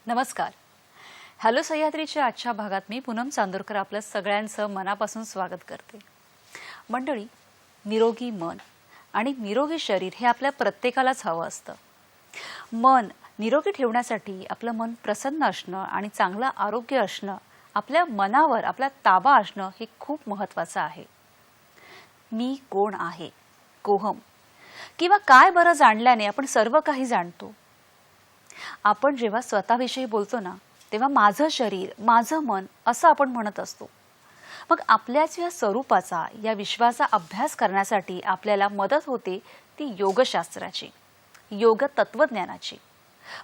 नमस्कार. हॅलो सह्याद्रीच्या आजच्या भागात मी पूनम चांदोरकर आपलं सगळ्यांचं मनापासून स्वागत करते. मंडळी, निरोगी मन आणि निरोगी शरीर हे आपल्या प्रत्येकालाच हवं असतं. मन निरोगी ठेवण्यासाठी आपलं मन प्रसन्न असणं आणि चांगलं आरोग्य असणं, आपल्या मनावर आपला ताबा असणं हे खूप महत्त्वाचं आहे. मी कोण आहे, कोहम किंवा काय बरं जाणल्याने आपण सर्व काही जाणतो. आपण जेव्हा स्वतःविषयी बोलतो ना, तेव्हा माझं शरीर, माझं मन असं आपण म्हणत असतो. मग आपल्याच या स्वरूपाचा, या विश्वाचा अभ्यास करण्यासाठी आपल्याला मदत होते ती योगशास्त्राची, योग तत्वज्ञानाची.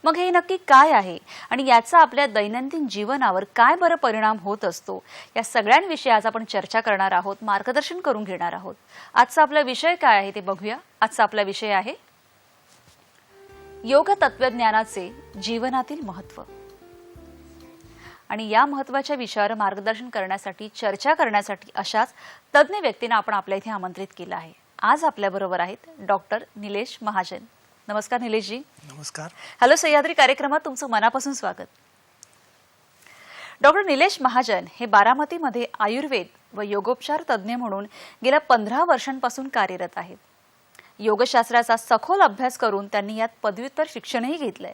मग हे नक्की काय आहे आणि याचा आपल्या दैनंदिन जीवनावर काय बरं परिणाम होत असतो, या सगळ्यांविषयी आज आपण चर्चा करणार आहोत, मार्गदर्शन करून घेणार आहोत. आजचा आपला विषय काय आहे ते बघूया. आजचा आपला विषय आहे योग तत्वज्ञानाचे जीवनातील महत्त्व. आणि या महत्त्वाच्या विषयावर मार्गदर्शन करण्यासाठी, चर्चा करण्यासाठी अशाच तज्ञ व्यक्तींना आपण आपल्या इथे आमंत्रित केलं आहे. आज आपल्याबरोबर आहेत डॉक्टर निलेश महाजन. नमस्कार निलेशजी. नमस्कार. हॅलो सह्याद्री कार्यक्रमात तुमचं मनापासून स्वागत. डॉक्टर निलेश महाजन हे बारामतीमध्ये आयुर्वेद व योगोपचार तज्ज्ञ म्हणून गेल्या 15 वर्षांपासून कार्यरत आहेत. योगशास्त्राचा सखोल अभ्यास करून त्यांनी यात पदव्युत्तर शिक्षणही घेतलंय.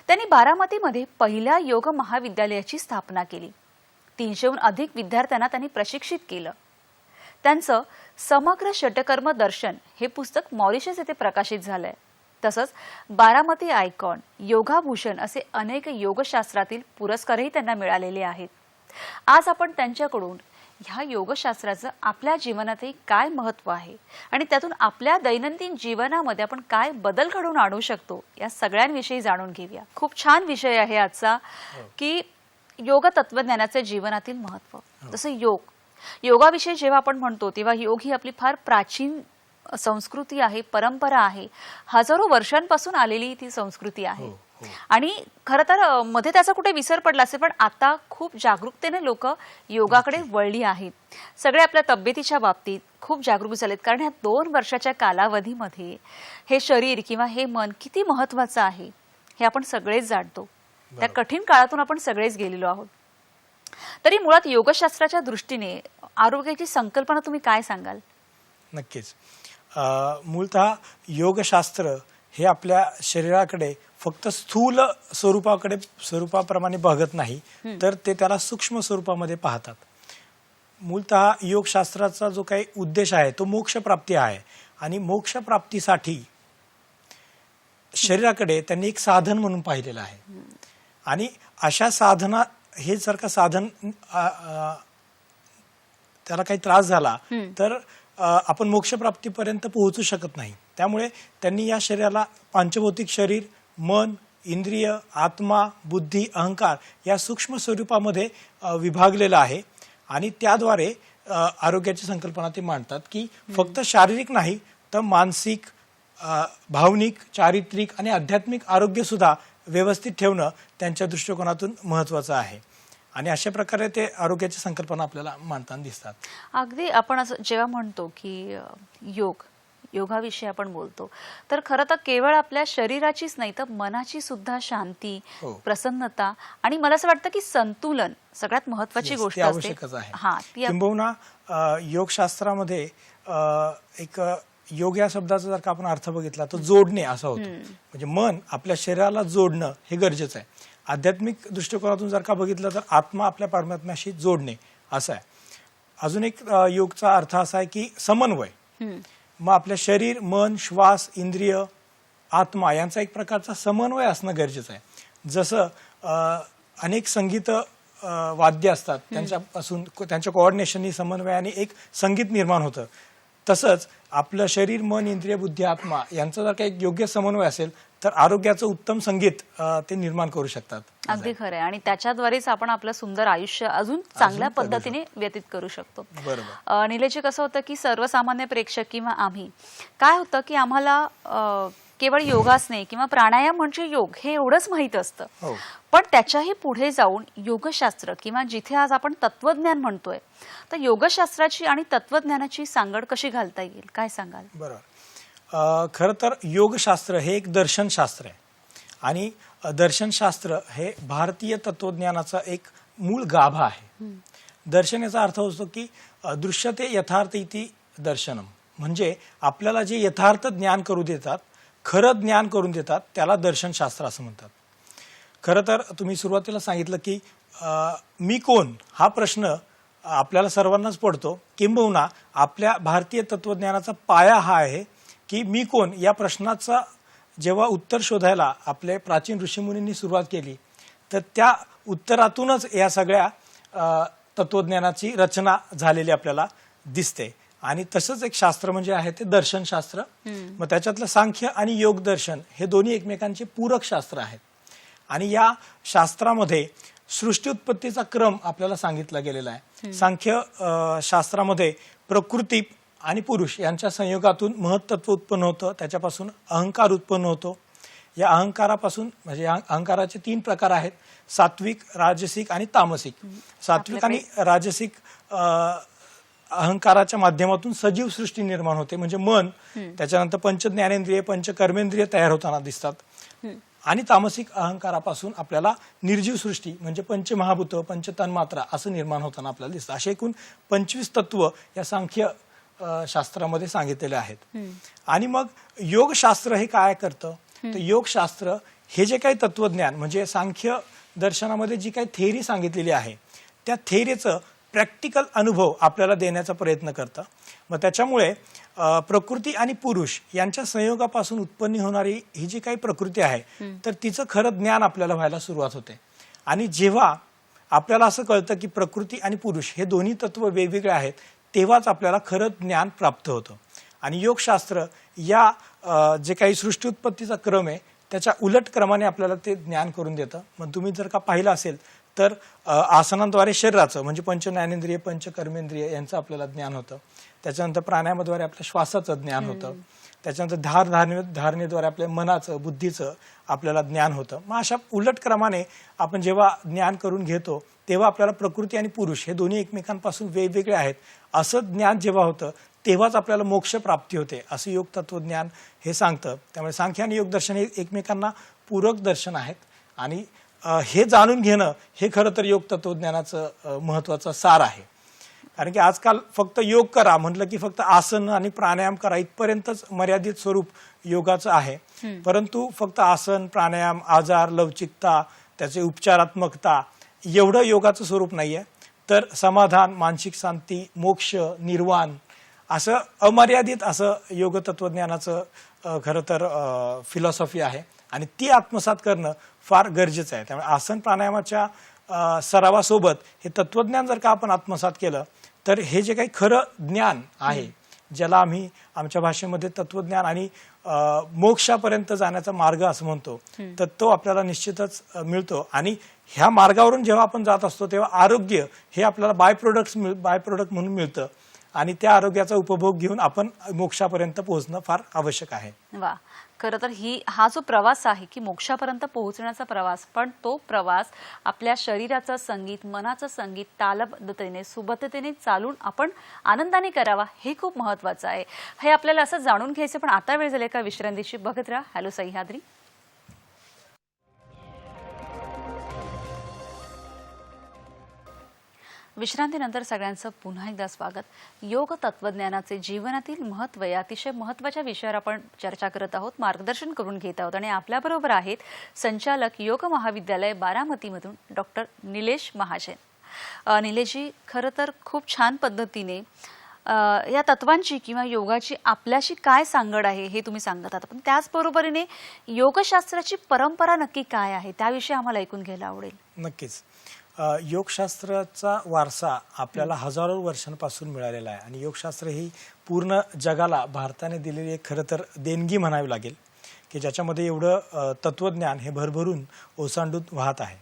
त्यांनी बारामतीमध्ये पहिल्या योग महाविद्यालयाची स्थापना केली. 300हून अधिक विद्यार्थ्यांना त्यांनी प्रशिक्षित केलं. त्यांचं समग्र षटकर्म दर्शन हे पुस्तक मॉरिशस येथे प्रकाशित झालंय. तसंच बारामती आयकॉन, योगाभूषण असे अनेक योगशास्त्रातील पुरस्कारही त्यांना मिळालेले आहेत. आज आपण त्यांच्याकडून ह्या योगशास्त्राचं आपल्या जीवनातही काय महत्त्व आहे आणि त्यातून आपल्या दैनंदिन जीवनामध्ये आपण काय बदल घडवून आणू शकतो, या सगळ्यांविषयी जाणून घेऊया. खूप छान विषय आहे आजचा की योग तत्वज्ञानाचे जीवनातील महत्त्व. जसं योगाविषयी जेव्हा आपण म्हणतो तेव्हा योग ही आपली फार प्राचीन संस्कृती आहे, परंपरा आहे. हजारो वर्षांपासून आलेली ती संस्कृती आहे. आणि खरं तर मध्ये त्याचा कुठे विसर पडला असेल, पण आता खूप जागरूकतेने लोक योगाकडे वळली आहेत. सगळे आपल्या तब्येतीच्या बाबतीत खूप जागरूक झालेत, कारण ह्या 2 वर्षाच्या कालावधीमध्ये हे शरीर किंवा हे मन किती महत्त्वाचं आहे हे आपण सगळेच जाणतो. त्या कठीण काळातून आपण सगळेच गेलेलो आहोत. तरी मुळात योगशास्त्राच्या दृष्टीने आरोग्याची संकल्पना तुम्ही काय सांगाल? नक्कीच. मूलतः योगशास्त्र हे आपल्या शरीराकडे फक्त स्थूल स्वरूपाप्रमाणे बघत नाही, तर ते त्याला सूक्ष्म स्वरूपामध्ये पाहतात. मूलतः योगशास्त्राचा जो काही उद्देश आहे तो मोक्षप्राप्ती आहे. आणि मोक्षप्राप्तीसाठी शरीराकडे त्यांनी एक साधन म्हणून पाहिलेलं आहे. आणि अशा साधना, हे जर का साधन त्याला काही त्रास झाला तर आपण मोक्षप्राप्तीपर्यंत पोहोचू शकत नाही. त्यामुळे त्यांनी या शरीराला पंचभौतिक शरीर, मन, इंद्रिय, आत्मा, बुद्धी, अहंकार या सूक्ष्म स्वरूपामध्ये विभागलेलं आहे. आणि त्याद्वारे आरोग्याची संकल्पना ते मांडतात की फक्त शारीरिक नाही तर मानसिक, भावनिक, चारित्रिक आणि आध्यात्मिक आरोग्य सुद्धा व्यवस्थित ठेवणं त्यांच्या दृष्टिकोनातून महत्त्वाचं आहे. आणि अशा प्रकारे ते आरोग्याची संकल्पना आपल्याला मांडताना दिसतात. अगदी आपण असं जेव्हा म्हणतो की योगाविषयी आपण बोलतो, तर खरं तर केवळ आपल्या शरीराचीच नाही तर मनाची सुद्धा शांती, प्रसन्नता आणि मला असं वाटतं की संतुलन सगळ्यात महत्त्वाची गोष्ट असते. किंबहुना योगशास्त्रामध्ये एक योग या शब्दाचा जर का आपण अर्थ बघितला तर जोडणे असा होतो. म्हणजे मन आपल्या शरीराला जोडणं हे गरजेचं आहे. आध्यात्मिक दृष्टिकोनातून जर का बघितलं तर आत्मा आपल्या परमात्म्याशी जोडणे असं आहे. अजून एक योगचा अर्थ असा आहे की समन्वय. मग आपल्या शरीर, मन, श्वास, इंद्रिय, आत्मा यांचा एक प्रकारचा समन्वय असणं गरजेचं आहे. जसं अनेक संगीत वाद्य असतात, त्यांच्यापासून त्यांच्या कोऑर्डिनेशननी समन्वयाने एक संगीत निर्माण होतं. तसंच आपलं शरीर, मन, इंद्रिय, बुद्धी, आत्मा यांचा जर काही योग्य समन्वय असेल तर आरोग्याचं उत्तम संगीत ते निर्माण करू शकतात. अगदी खरं आहे आणि त्याच्याद्वारेच आपण आपलं सुंदर आयुष्य अजून चांगल्या पद्धतीने व्यतीत करू शकतो. बरोबर. निलेशजी, कसं होतं की सर्वसामान्य प्रेक्षक किंवा आम्ही काय होतं की आम्हाला केवळ योगासने किंवा प्राणायाम म्हणजे योग हे एवढंच माहीत असतं. हो. पण त्याच्याही पुढे जाऊन योगशास्त्र किंवा जिथे आज आपण तत्वज्ञान म्हणतोय, तर योगशास्त्राची आणि तत्वज्ञानाची सांगड कशी घालता येईल, काय सांगाल? बरोबर. खरं तर योगशास्त्र हे एक दर्शनशास्त्र आहे आणि दर्शनशास्त्र हे भारतीय तत्वज्ञानाचा एक मूळ गाभा आहे. दर्शन याचा अर्थ होतो की दृश्यते यथार्थ इति दर्शनम, म्हणजे आपल्याला जे यथार्थ ज्ञान करू देतात, खरं ज्ञान करून देतात, त्याला दर्शनशास्त्र असं म्हणतात. खरं तर तुम्ही सुरुवातीला सांगितलं की मी कोण हा प्रश्न आपल्याला सर्वांनाच पडतो. किंबहुना आपल्या भारतीय तत्वज्ञानाचा पाया हा आहे की मी कोण या प्रश्नाचा जेव्हा उत्तर शोधायला आपले प्राचीन ऋषीमुनींनी सुरुवात केली, तर त्या उत्तरातूनच या सगळ्या तत्वज्ञानाची रचना झालेली आपल्याला दिसते. आणि तसंच एक शास्त्र म्हणजे आहे ते दर्शनशास्त्र. मग त्याच्यातलं सांख्य आणि योग दर्शन हे दोन्ही एकमेकांचे पूरक शास्त्र आहेत. आणि या शास्त्रामध्ये सृष्टी उत्पत्तीचा क्रम आपल्याला सांगितला गेलेला आहे. सांख्य शास्त्रामध्ये प्रकृती आणि पुरुष यांच्या संयोगातून महत्त्व उत्पन्न होतं, त्याच्यापासून अहंकार उत्पन्न होतो. या अहंकारापासून म्हणजे अहंकाराचे 3 प्रकार आहेत: सात्विक, राजसिक आणि तामसिक. सात्विक आणि राजसिक अहंकाराच्या माध्यमातून सजीव सृष्टी निर्माण होते, म्हणजे मन, त्याच्यानंतर पंच ज्ञानेंद्रिय, पंच कर्मेंद्रिय तयार होताना दिसतात. आणि तामसिक अहंकारापासून आपल्याला निर्जीव सृष्टी म्हणजे पंचमहाभूत, पंच तन्मात्रा असं निर्माण होताना आपल्याला दिसतं. असे एकूण 25 तत्व या सांख्य शास्त्रामध्ये सांगितलेले आहेत. आणि मग योगशास्त्र हे काय करतं, तर योगशास्त्र हे जे काही तत्वज्ञान म्हणजे सांख्य दर्शनामध्ये जी काही थेअरी सांगितलेली आहे, त्या थेअरीचं प्रॅक्टिकल अनुभव आपल्याला देण्याचा प्रयत्न करतं. मग त्याच्यामुळे प्रकृती आणि पुरुष यांच्या संयोगापासून उत्पन्न होणारी ही जी काही प्रकृती आहे, तर तिचं खरं ज्ञान आपल्याला व्हायला सुरुवात होते. आणि जेव्हा आपल्याला असं कळतं की प्रकृती आणि पुरुष हे दोन्ही तत्व वेगवेगळे आहेत, तेव्हाच आपल्याला खरं ज्ञान प्राप्त होतं. आणि योगशास्त्र या जे काही सृष्टी उत्पत्तीचा क्रम आहे त्याच्या उलट क्रमाने आपल्याला ते ज्ञान करून देतं. मग तुम्ही जर का पाहिलं असेल तर आसनांद्वारे शरीराचं म्हणजे पंच ज्ञानेंद्रिय, पंच कर्मेंद्रिय यांचं आपल्याला ज्ञान होतं. त्याच्यानंतर प्राणायामाद्वारे आपल्या श्वासाचं ज्ञान होतं. त्याच्यानंतर धारणेद्वारे आपल्या मनाचं, बुद्धीचं आपल्याला ज्ञान होतं. मग अशा उलट क्रमाने आपण जेव्हा ज्ञान करून घेतो तेव्हा आपल्याला प्रकृती आणि पुरुष हे दोन्ही एकमेकांपासून वेगवेगळे आहेत असं ज्ञान जेव्हा होतं तेव्हाच आपल्याला मोक्ष प्राप्ती होते असं योग तत्वज्ञान हे सांगतं. त्यामुळे सांख्य आणि योग दर्शन हे एकमेकांना पूरक दर्शन आहेत. आणि हे जाणून घेणं हे खरं तर योग तत्वज्ञानाचं महत्वाचं सार आहे. कारण की आजकाल फक्त योग करा म्हटलं की फक्त आसन आणि प्राणायाम करा इथपर्यंतच मर्यादित स्वरूप योगाचं आहे. परंतु फक्त आसन, प्राणायाम, आजार, लवचिकता, त्याचे उपचारात्मकता एवढं योगाचं स्वरूप नाहीये. तर समाधान, मानसिक शांती, मोक्ष, निर्वाण असं अमर्यादित असं योग तत्वज्ञानाचं खरं तर फिलॉसॉफी आहे. आणि ती आत्मसात करणं फार गरजेचं आहे. त्यामुळे आसन प्राणायामाच्या सरावासोबत हे तत्वज्ञान जर का आपण आत्मसात केलं तर हे जे काही खरं ज्ञान आहे, ज्याला आम्ही आमच्या भाषेमध्ये तत्वज्ञान आणि मोक्षापर्यंत जाण्याचा मार्ग असं म्हणतो, तर तो आपल्याला निश्चितच मिळतो. आणि ह्या मार्गावरून जेव्हा आपण जात असतो तेव्हा आरोग्य हे आपल्याला बाय प्रोडक्ट म्हणून मिळतं. आणि त्या आरोग्याचा उपभोग घेऊन आपण मोक्षापर्यंत पोहोचणं फार आवश्यक आहे. वा, खरं तर हा जो प्रवास आहे की मोक्षापर्यंत पोहोचण्याचा प्रवास, पण तो प्रवास आपल्या शरीराचं संगीत, मनाचं संगीत तालबद्धतेने, सुबद्धतेने चालून आपण आनंदाने करावा हे खूप महत्वाचं आहे. हे आपल्याला असं जाणून घ्यायचं. पण आता वेळ झाली का विश्रांतीची. बघत राहा हॅलो सह्याद्री. विश्रांतीनंतर सगळ्यांचं पुन्हा एकदा स्वागत. योग तत्वज्ञानाचे जीवनातील महत्त्व या अतिशय महत्त्वाच्या विषयावर आपण चर्चा करत आहोत, मार्गदर्शन करून घेत आहोत. आणि आपल्याबरोबर आहेत संचालक योग महाविद्यालय बारामतीमधून डॉक्टर निलेश महाजन. निलेशजी, खरं तर खूप छान पद्धतीने या तत्वांची किंवा योगाची आपल्याशी काय सांगड आहे हे तुम्ही सांगत आहात, पण त्याचबरोबरीने योगशास्त्राची परंपरा नक्की काय आहे त्याविषयी आम्हाला ऐकून घ्यायला आवडेल. नक्कीच. योगशास्त्राचा वारसा आपल्याला हजारो वर्षांपासून मिळालेला आहे आणि योगशास्त्र ही पूर्ण जगाला भारताने दिलेली एक खरं तर देणगी म्हणावी लागेल की ज्याच्यामध्ये एवढं तत्वज्ञान हे भरभरून ओसांडून वाहत आहे.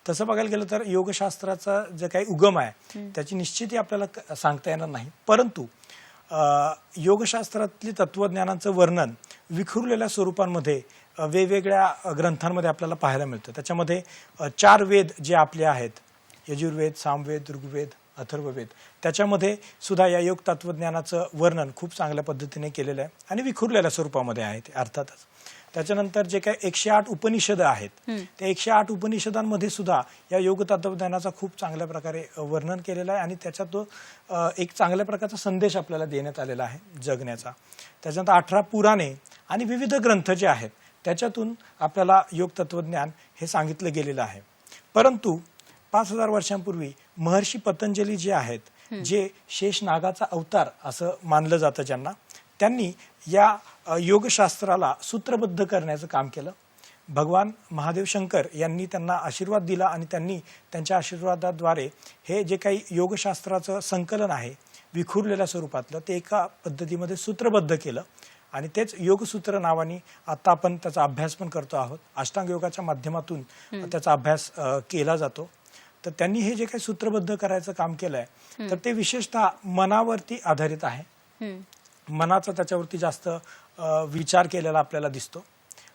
तसं बघायला गेलं तर योगशास्त्राचा जे काही उगम आहे त्याची निश्चिती आपल्याला सांगता येणार नाही, परंतु योगशास्त्रातली तत्वज्ञानाचं वर्णन विखुरलेल्या स्वरूपांमध्ये वेगवेगळ्या ग्रंथांमध्ये आपल्याला पाहायला मिळतं. त्याच्यामध्ये 4 वेद जे आपले आहेत, यजुर्वेद, सामवेद, ऋग्वेद, अथर्ववेद, त्याच्यामध्ये सुद्धा या योग तत्वज्ञानाचं वर्णन खूप चांगल्या पद्धतीने केलेलं आहे आणि विखुरलेल्या स्वरूपामध्ये आहे ते अर्थातच. त्याच्यानंतर जे काही 108 उपनिषद आहेत त्या 108 उपनिषदांमध्ये सुद्धा या योग तत्वज्ञानाचा खूप चांगल्या प्रकारे वर्णन केलेलं आहे आणि त्याच्यात तो एक चांगल्या प्रकारचा संदेश आपल्याला देण्यात आलेला आहे जगण्याचा. त्याच्यानंतर 18 पुराणे आणि विविध ग्रंथ जे आहेत त्याच्यातून आपल्याला योग तत्वज्ञान हे सांगितलं गेलेलं आहे. परंतु 5000 वर्षांपूर्वी महर्षी पतंजली जे आहेत, जे शेष नागाचा अवतार असं मानलं जातं ज्यांना, त्यांनी या योगशास्त्राला सूत्रबद्ध करण्याचं काम केलं. भगवान महादेव शंकर यांनी त्यांना आशीर्वाद दिला आणि त्यांनी त्यांच्या आशीर्वादाद्वारे हे जे काही योगशास्त्राचं संकलन आहे विखुरलेल्या स्वरूपातलं ते एका पद्धतीमध्ये सूत्रबद्ध केलं आणि तेच योगसूत्र नावाने आता आपण त्याचा अभ्यास पण करतो आहोत. अष्टांग योगाच्या माध्यमातून त्याचा अभ्यास केला जातो. तर त्यांनी हे जे काही सूत्रबद्ध करायचं काम केलंय तर ते विशेषतः मनावरती आधारित आहे. मनाचा त्याच्यावरती जास्त विचार केलेला आपल्याला दिसतो.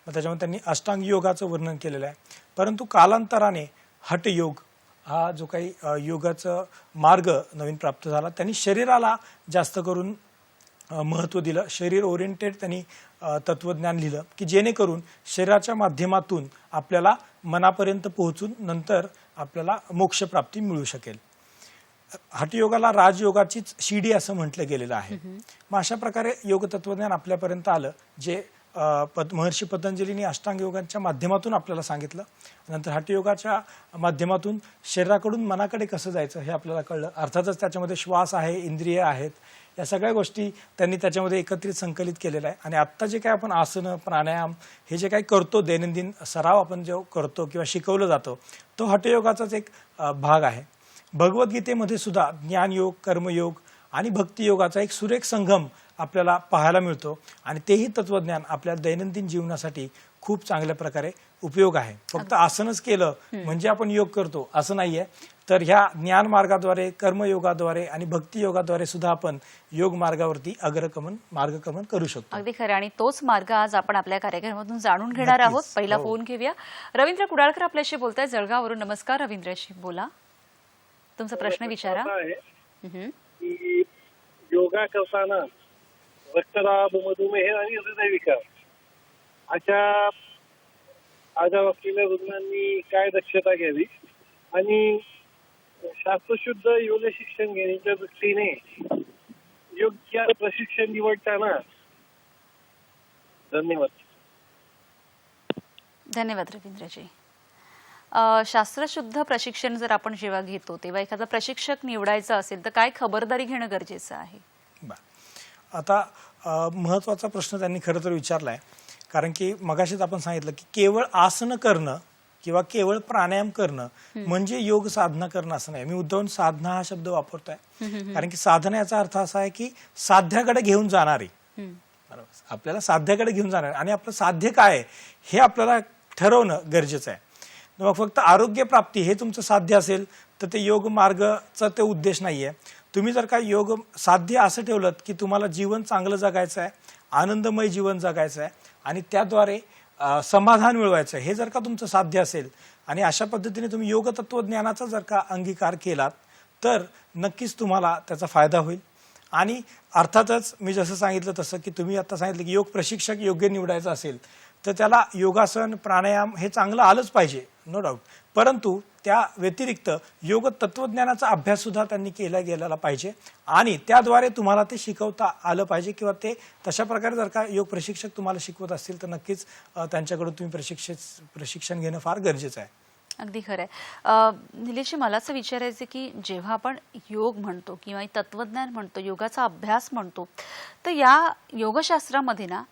मग त्याच्यामुळे त्यांनी अष्टांग योगाचं वर्णन केलेलं आहे. परंतु कालांतराने हठयोग हा जो काही योगाचा मार्ग नवीन प्राप्त झाला, त्यांनी शरीराला जास्त करून महत्त्व दिलं. शरीर ओरिएंटेड त्यांनी तत्वज्ञान लिहिलं की जेणेकरून शरीराच्या माध्यमातून आपल्याला मनापर्यंत पोहोचून नंतर आपल्याला मोक्षप्राप्ती मिळू शकेल. हठयोगाला राजयोगाचीच शिडी असं म्हटलं गेलेलं आहे. मग अशा प्रकारे योग तत्वज्ञान आपल्यापर्यंत आलं जे महर्षी पतंजलींनी अष्टांग योगाच्या माध्यमातून आपल्याला सांगितलं. नंतर हठयोगाच्या माध्यमातून शरीराकडून मनाकडे कसं जायचं हे आपल्याला कळलं. अर्थातच त्याच्यामध्ये श्वास आहे, इंद्रिय आहेत, या सगळ्या गोष्टी त्यांनी त्याच्यामध्ये एकत्रित संकलित केलेल्या आहे. आणि आत्ता जे काही आपण आसनं, प्राणायाम हे जे काही करतो, दैनंदिन सराव आपण जो करतो किंवा शिकवलं जातो, तो हठयोगाचाच एक भाग आहे. भगवद्गीतेमध्ये सुद्धा ज्ञानयोग, कर्मयोग आणि भक्तियोगाचा एक सुरेख संगम आपल्याला पाहायला मिळतो आणि तेही तत्वज्ञान आपल्या दैनंदिन जीवनासाठी खूप चांगल्या प्रकारे उपयोग आहे. फक्त आसनच केलं म्हणजे आपण योग करतो असं नाहीये. तर ह्या ज्ञान मार्गाद्वारे, कर्मयोगाद्वारे आणि भक्तियोगाद्वारे सुद्धा आपण योग मार्गावरती मार्गक्रमण करू शकतो. अगदी खरं, आणि तोच मार्ग आज आपण आपल्या कार्यक्रमातून जाणून घेणार आहोत. पहिला फोन घेऊया. रवींद्र कुडाळकर आपल्याशी बोलताय जळगाववरून. नमस्कार रवींद्रजी, बोला, तुमचा प्रश्न विचारा. योगा करताना रक्तदाब, मधुमेह आणि हृदयविकार अशा आजार असलेल्या रुग्णांनी काय दक्षता घ्यावी आणि शास्त्रशुद्ध योग शिक्षण घेण्याच्या दृष्टीने योग्य प्रशिक्षण निवडताना. धन्यवाद. धन्यवाद रवींद्रजी. शास्त्रशुद्ध प्रशिक्षण जर आपण जेव्हा घेतो तेव्हा एखादा प्रशिक्षक निवडायचा असेल तर काय खबरदारी घेणं गरजेचं आहे? आता महत्वाचा प्रश्न त्यांनी खरं तर विचारलाय, कारण की मगाशीच आपण सांगितलं की केवळ आसन करणं किंवा केवळ प्राणायाम करणं म्हणजे योग साधना करणं असं नाही. मी उद्धवन साधना हा शब्द वापरतोय कारण की साधना याचा अर्थ असा आहे की साध्याकडे घेऊन जाणारी, आपल्याला साध्याकडे घेऊन जाणार आणि आपलं साध्य काय हे आपल्याला ठरवणं गरजेचं आहे. मग फक्त आरोग्य प्राप्ती हे तुमचं साध्य असेल तर ते योग मार्गाचा ते उद्देश नाहीये. तुम्ही जर का योग साध्य असं ठेवलं की तुम्हाला जीवन चांगलं जगायचं आहे, आनंदमय जीवन जगायचं आहे आणि त्याद्वारे समाधान मिळवायचं आहे, हे जर का तुमचं साध्य असेल आणि अशा पद्धतीने तुम्ही योग तत्वज्ञानाचा जर का अंगीकार केलात तर नक्कीच तुम्हाला त्याचा फायदा होईल. आणि अर्थातच मी जसं सांगितलं तसं की तुम्ही आता सांगितलं की योग प्रशिक्षक योग्य निवडायचा असेल तर त्याला योगासन, प्राणायाम हे चांगलं आलंच पाहिजे, नो डाऊट. परंतु त्या व्यतिरिक्त योग तत्वज्ञानाचा अभ्यास सुद्धा त्यांनी केला गेलेला पाहिजे आणि त्याद्वारे तुम्हाला ते शिकवता आलं पाहिजे किंवा ते तशा प्रकारे जर का योग प्रशिक्षक तुम्हाला शिकवत असतील तर नक्कीच त्यांच्याकडून तुम्ही प्रशिक्षण घेणं फार गरजेचं आहे. अगदी खरंय. निलेश, मला असं विचारायचं की जेव्हा आपण योग म्हणतो किंवा तत्वज्ञान म्हणतो, योगाचा अभ्यास म्हणतो, तर या योगशास्त्रामध्ये ना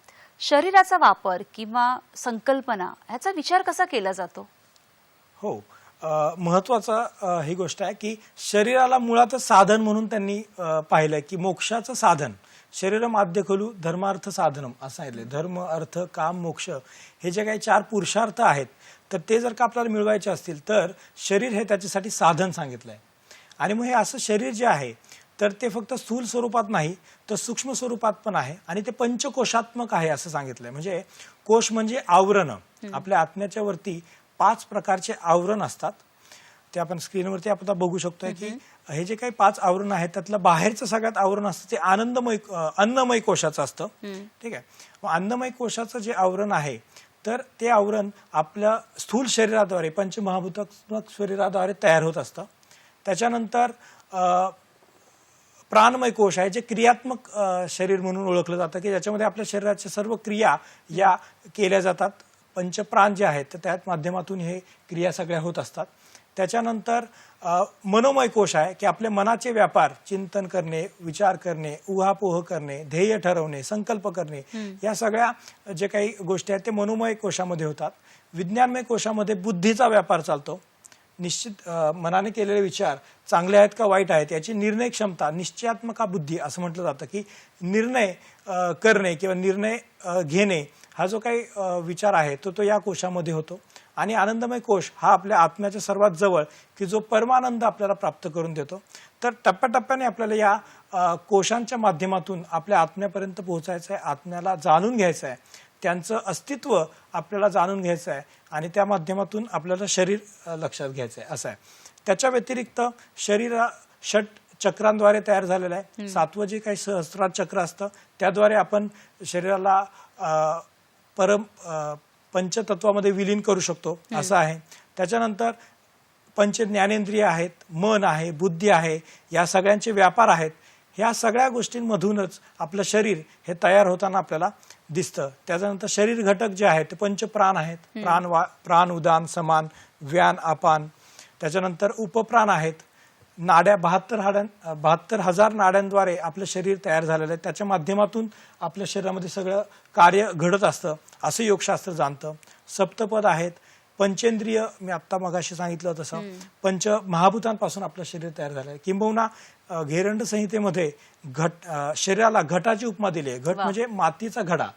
शरीराचा वापर किंवा संकल्पना ह्याचा विचार कसा केला जातो? हो, महत्वाचा ही गोष्ट आहे की शरीराला मुळातच साधन म्हणून त्यांनी पाहिलंय की मोक्षाचं साधन शरीरम आद्य खलु धर्मार्थ साधनम असं सांगितलंय. धर्म, अर्थ, काम, मोक्ष हे जे काही 4 पुरुषार्थ आहेत, तर ते जर का आपल्याला मिळवायचे असतील तर शरीर हे त्याच्यासाठी साधन सांगितलंय. आणि मग हे असं शरीर जे आहे तर ते फक्त स्थूल स्वरूपात नाही तर सूक्ष्म स्वरूपात पण आहे आणि ते पंचकोशात्मक आहे असं सांगितलंय. म्हणजे कोश म्हणजे आवरण. आपल्या आत्म्याच्या वरती 5 प्रकारचे आवरण असतात. ते आपण स्क्रीनवरती आपण बघू शकतोय की हे जे काही 5 आवरण आहेत त्यातलं बाहेरचं सगळ्यात आवरण असतं ते अन्नमय कोशाचं असतं. ठीक आहे. मग अन्नमय कोशाचं जे आवरण आहे तर ते आवरण आपल्या स्थूल शरीराद्वारे पंचमहाभूतात्मक शरीराद्वारे तयार होत असतं. त्याच्यानंतर प्राणमय कोश आहे जे क्रियात्मक शरीर म्हणून ओळखलं जातं की ज्याच्यामध्ये आपल्या शरीराच्या सर्व क्रिया या केल्या जातात. पंचप्राण जे आहेत तर त्या माध्यमातून हे क्रिया सगळ्या होत असतात. त्याच्यानंतर मनोमय कोश आहे की आपल्या मनाचे व्यापार, चिंतन करणे, विचार करणे, उहापोह करणे, ध्येय ठरवणे, संकल्प करणे, या सगळ्या जे काही गोष्टी आहेत ते मनोमय कोशामध्ये होतात. विज्ञानमय कोशामध्ये बुद्धीचा व्यापार चालतो. निश्चित मनाने केलेले विचार चांगले आहेत का वाईट आहेत याची निर्णय क्षमता, निश्चयात्मका बुद्धी असं म्हटलं जातं की निर्णय करणे किंवा निर्णय घेणे हा जो काही विचार आहे तो या कोशामध्ये होतो. आणि आनंदमय कोश हा आपल्या आत्म्याच्या सर्वात जवळ की जो परमानंद आपल्याला प्राप्त करून देतो. तर टप्प्याटप्प्याने आपल्याला या कोशांच्या माध्यमातून आपल्या आत्म्यापर्यंत पोहोचायचं आहे, आत्म्याला जाणून घ्यायचं आहे, त्यांचं अस्तित्व आपल्याला जाणून घ्यायचं आहे आणि त्या माध्यमातून आपल्याला शरीर लक्षात घ्यायचं आहे असं आहे. त्याच्या व्यतिरिक्त शरीर 6 चक्रांद्वारे तयार झालेलं आहे. 7वं जे काही सहस्रार चक्र असतं त्याद्वारे आपण शरीराला पंचतत्वामध्ये विलीन करू शकतो असं आहे. त्याच्यानंतर पंच ज्ञानेंद्रिय आहेत, मन आहे, बुद्धी आहे, या सगळ्यांचे व्यापार आहेत. ह्या सगळ्या गोष्टींमधूनच आपलं शरीर हे तयार होताना आपल्याला दिसतं. त्याच्यानंतर शरीर घटक जे आहेत ते पंचप्राण आहेत. प्राण, उदान, समान, व्यान, अपान. त्याच्यानंतर उपप्राण आहेत. नाड्या 72,000 नाड्यांद्वारे आपलं शरीर तयार झालेलं आहे. त्याच्या माध्यमातून आपल्या शरीरामध्ये सगळं कार्य घडत असतं असं योगशास्त्र जाणतं. सप्तपद आहेत. पंचेंद्रिय मी आत्ता मगाशी सांगितलं तसं पंच महाभूतांपासून आपलं शरीर तयार झालं आहे. किंबहुना घेरंड संहितेमध्ये शरीराला घटाची उपमा दिली आहे. घट म्हणजे मातीचा घडा.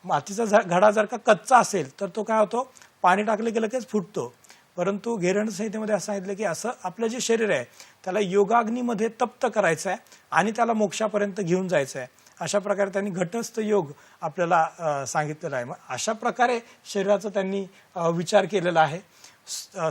मातीचा घडा जर का कच्चा असेल तर तो काय होतो, पाणी टाकले की लगेच फुटतो. परंतु घेरंड संहितेमध्ये असं सांगितलं की असं आपलं जे शरीर आहे त्याला योगाग्नीमध्ये तप्त करायचं आहे आणि त्याला मोक्षापर्यंत घेऊन जायचं आहे. अशा प्रकारे त्यांनी घटस्थ योग आपल्याला सांगितलेला आहे. मग अशा प्रकारे शरीराचा त्यांनी विचार केलेला आहे.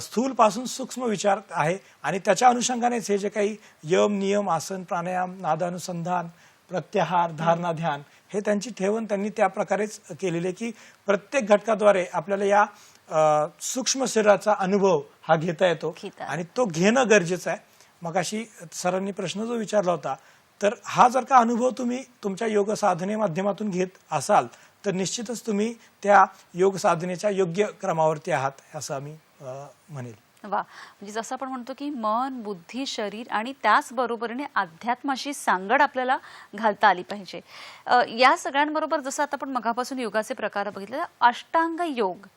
स्थूल पासून सूक्ष्म विचार आहे आणि त्याच्या अनुषंगानेच हे जे काही यम, नियम, आसन, प्राणायाम, नादानुसंधान, प्रत्याहार, धारणा, ध्यान हे त्यांची ठेवण त्यांनी त्या प्रकारेच केलेले की प्रत्येक घटकाद्वारे आपल्याला या सूक्ष्म शरीराचा अनुभव हा घेता येतो आणि तो घेणं गरजेचं आहे. मगाशी सरांनी प्रश्न जो विचारला होता तर हा जर का अनुभव तुम्ही तुमच्या योग साधने माध्यमातून घेत असाल तर निश्चितच तुम्ही त्या योग साधनेच्या योग्य क्रमावरती आहात असं आम्ही म्हणेल. वा, म्हणजे जसं आपण म्हणतो की मन, बुद्धी, शरीर आणि त्याचबरोबरीने अध्यात्माशी सांगड आपल्याला घालता आली पाहिजे. या सगळ्यांबरोबर जसं आता आपण मगापासून योगाचे प्रकार बघितले, अष्टांग योग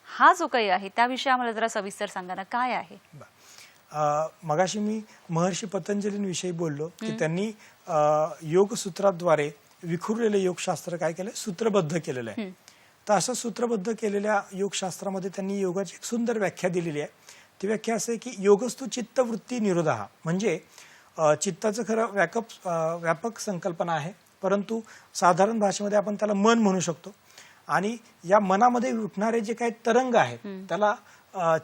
हा जो काही आहे त्याविषयी आम्हाला जरा सविस्तर सांगा ना, काय आहे? मगाशी मी महर्षी पतंजलींविषयी बोललो की त्यांनी योगसूत्राद्वारे विखुरलेले योगशास्त्र काय केलंय, सूत्रबद्ध केलेलं आहे. तर असं सूत्रबद्ध केलेल्या योगशास्त्रामध्ये त्यांनी योगाची एक सुंदर व्याख्या दिलेली आहे. ती व्याख्या असे की योगस्तु चित्तवृत्ती निरोधः, म्हणजे चित्ताचं खरं व्यापक संकल्पना आहे, परंतु साधारण भाषेमध्ये आपण त्याला मन म्हणू शकतो. आणि या मनामध्ये उठणारे जे काही तरंग आहेत त्याला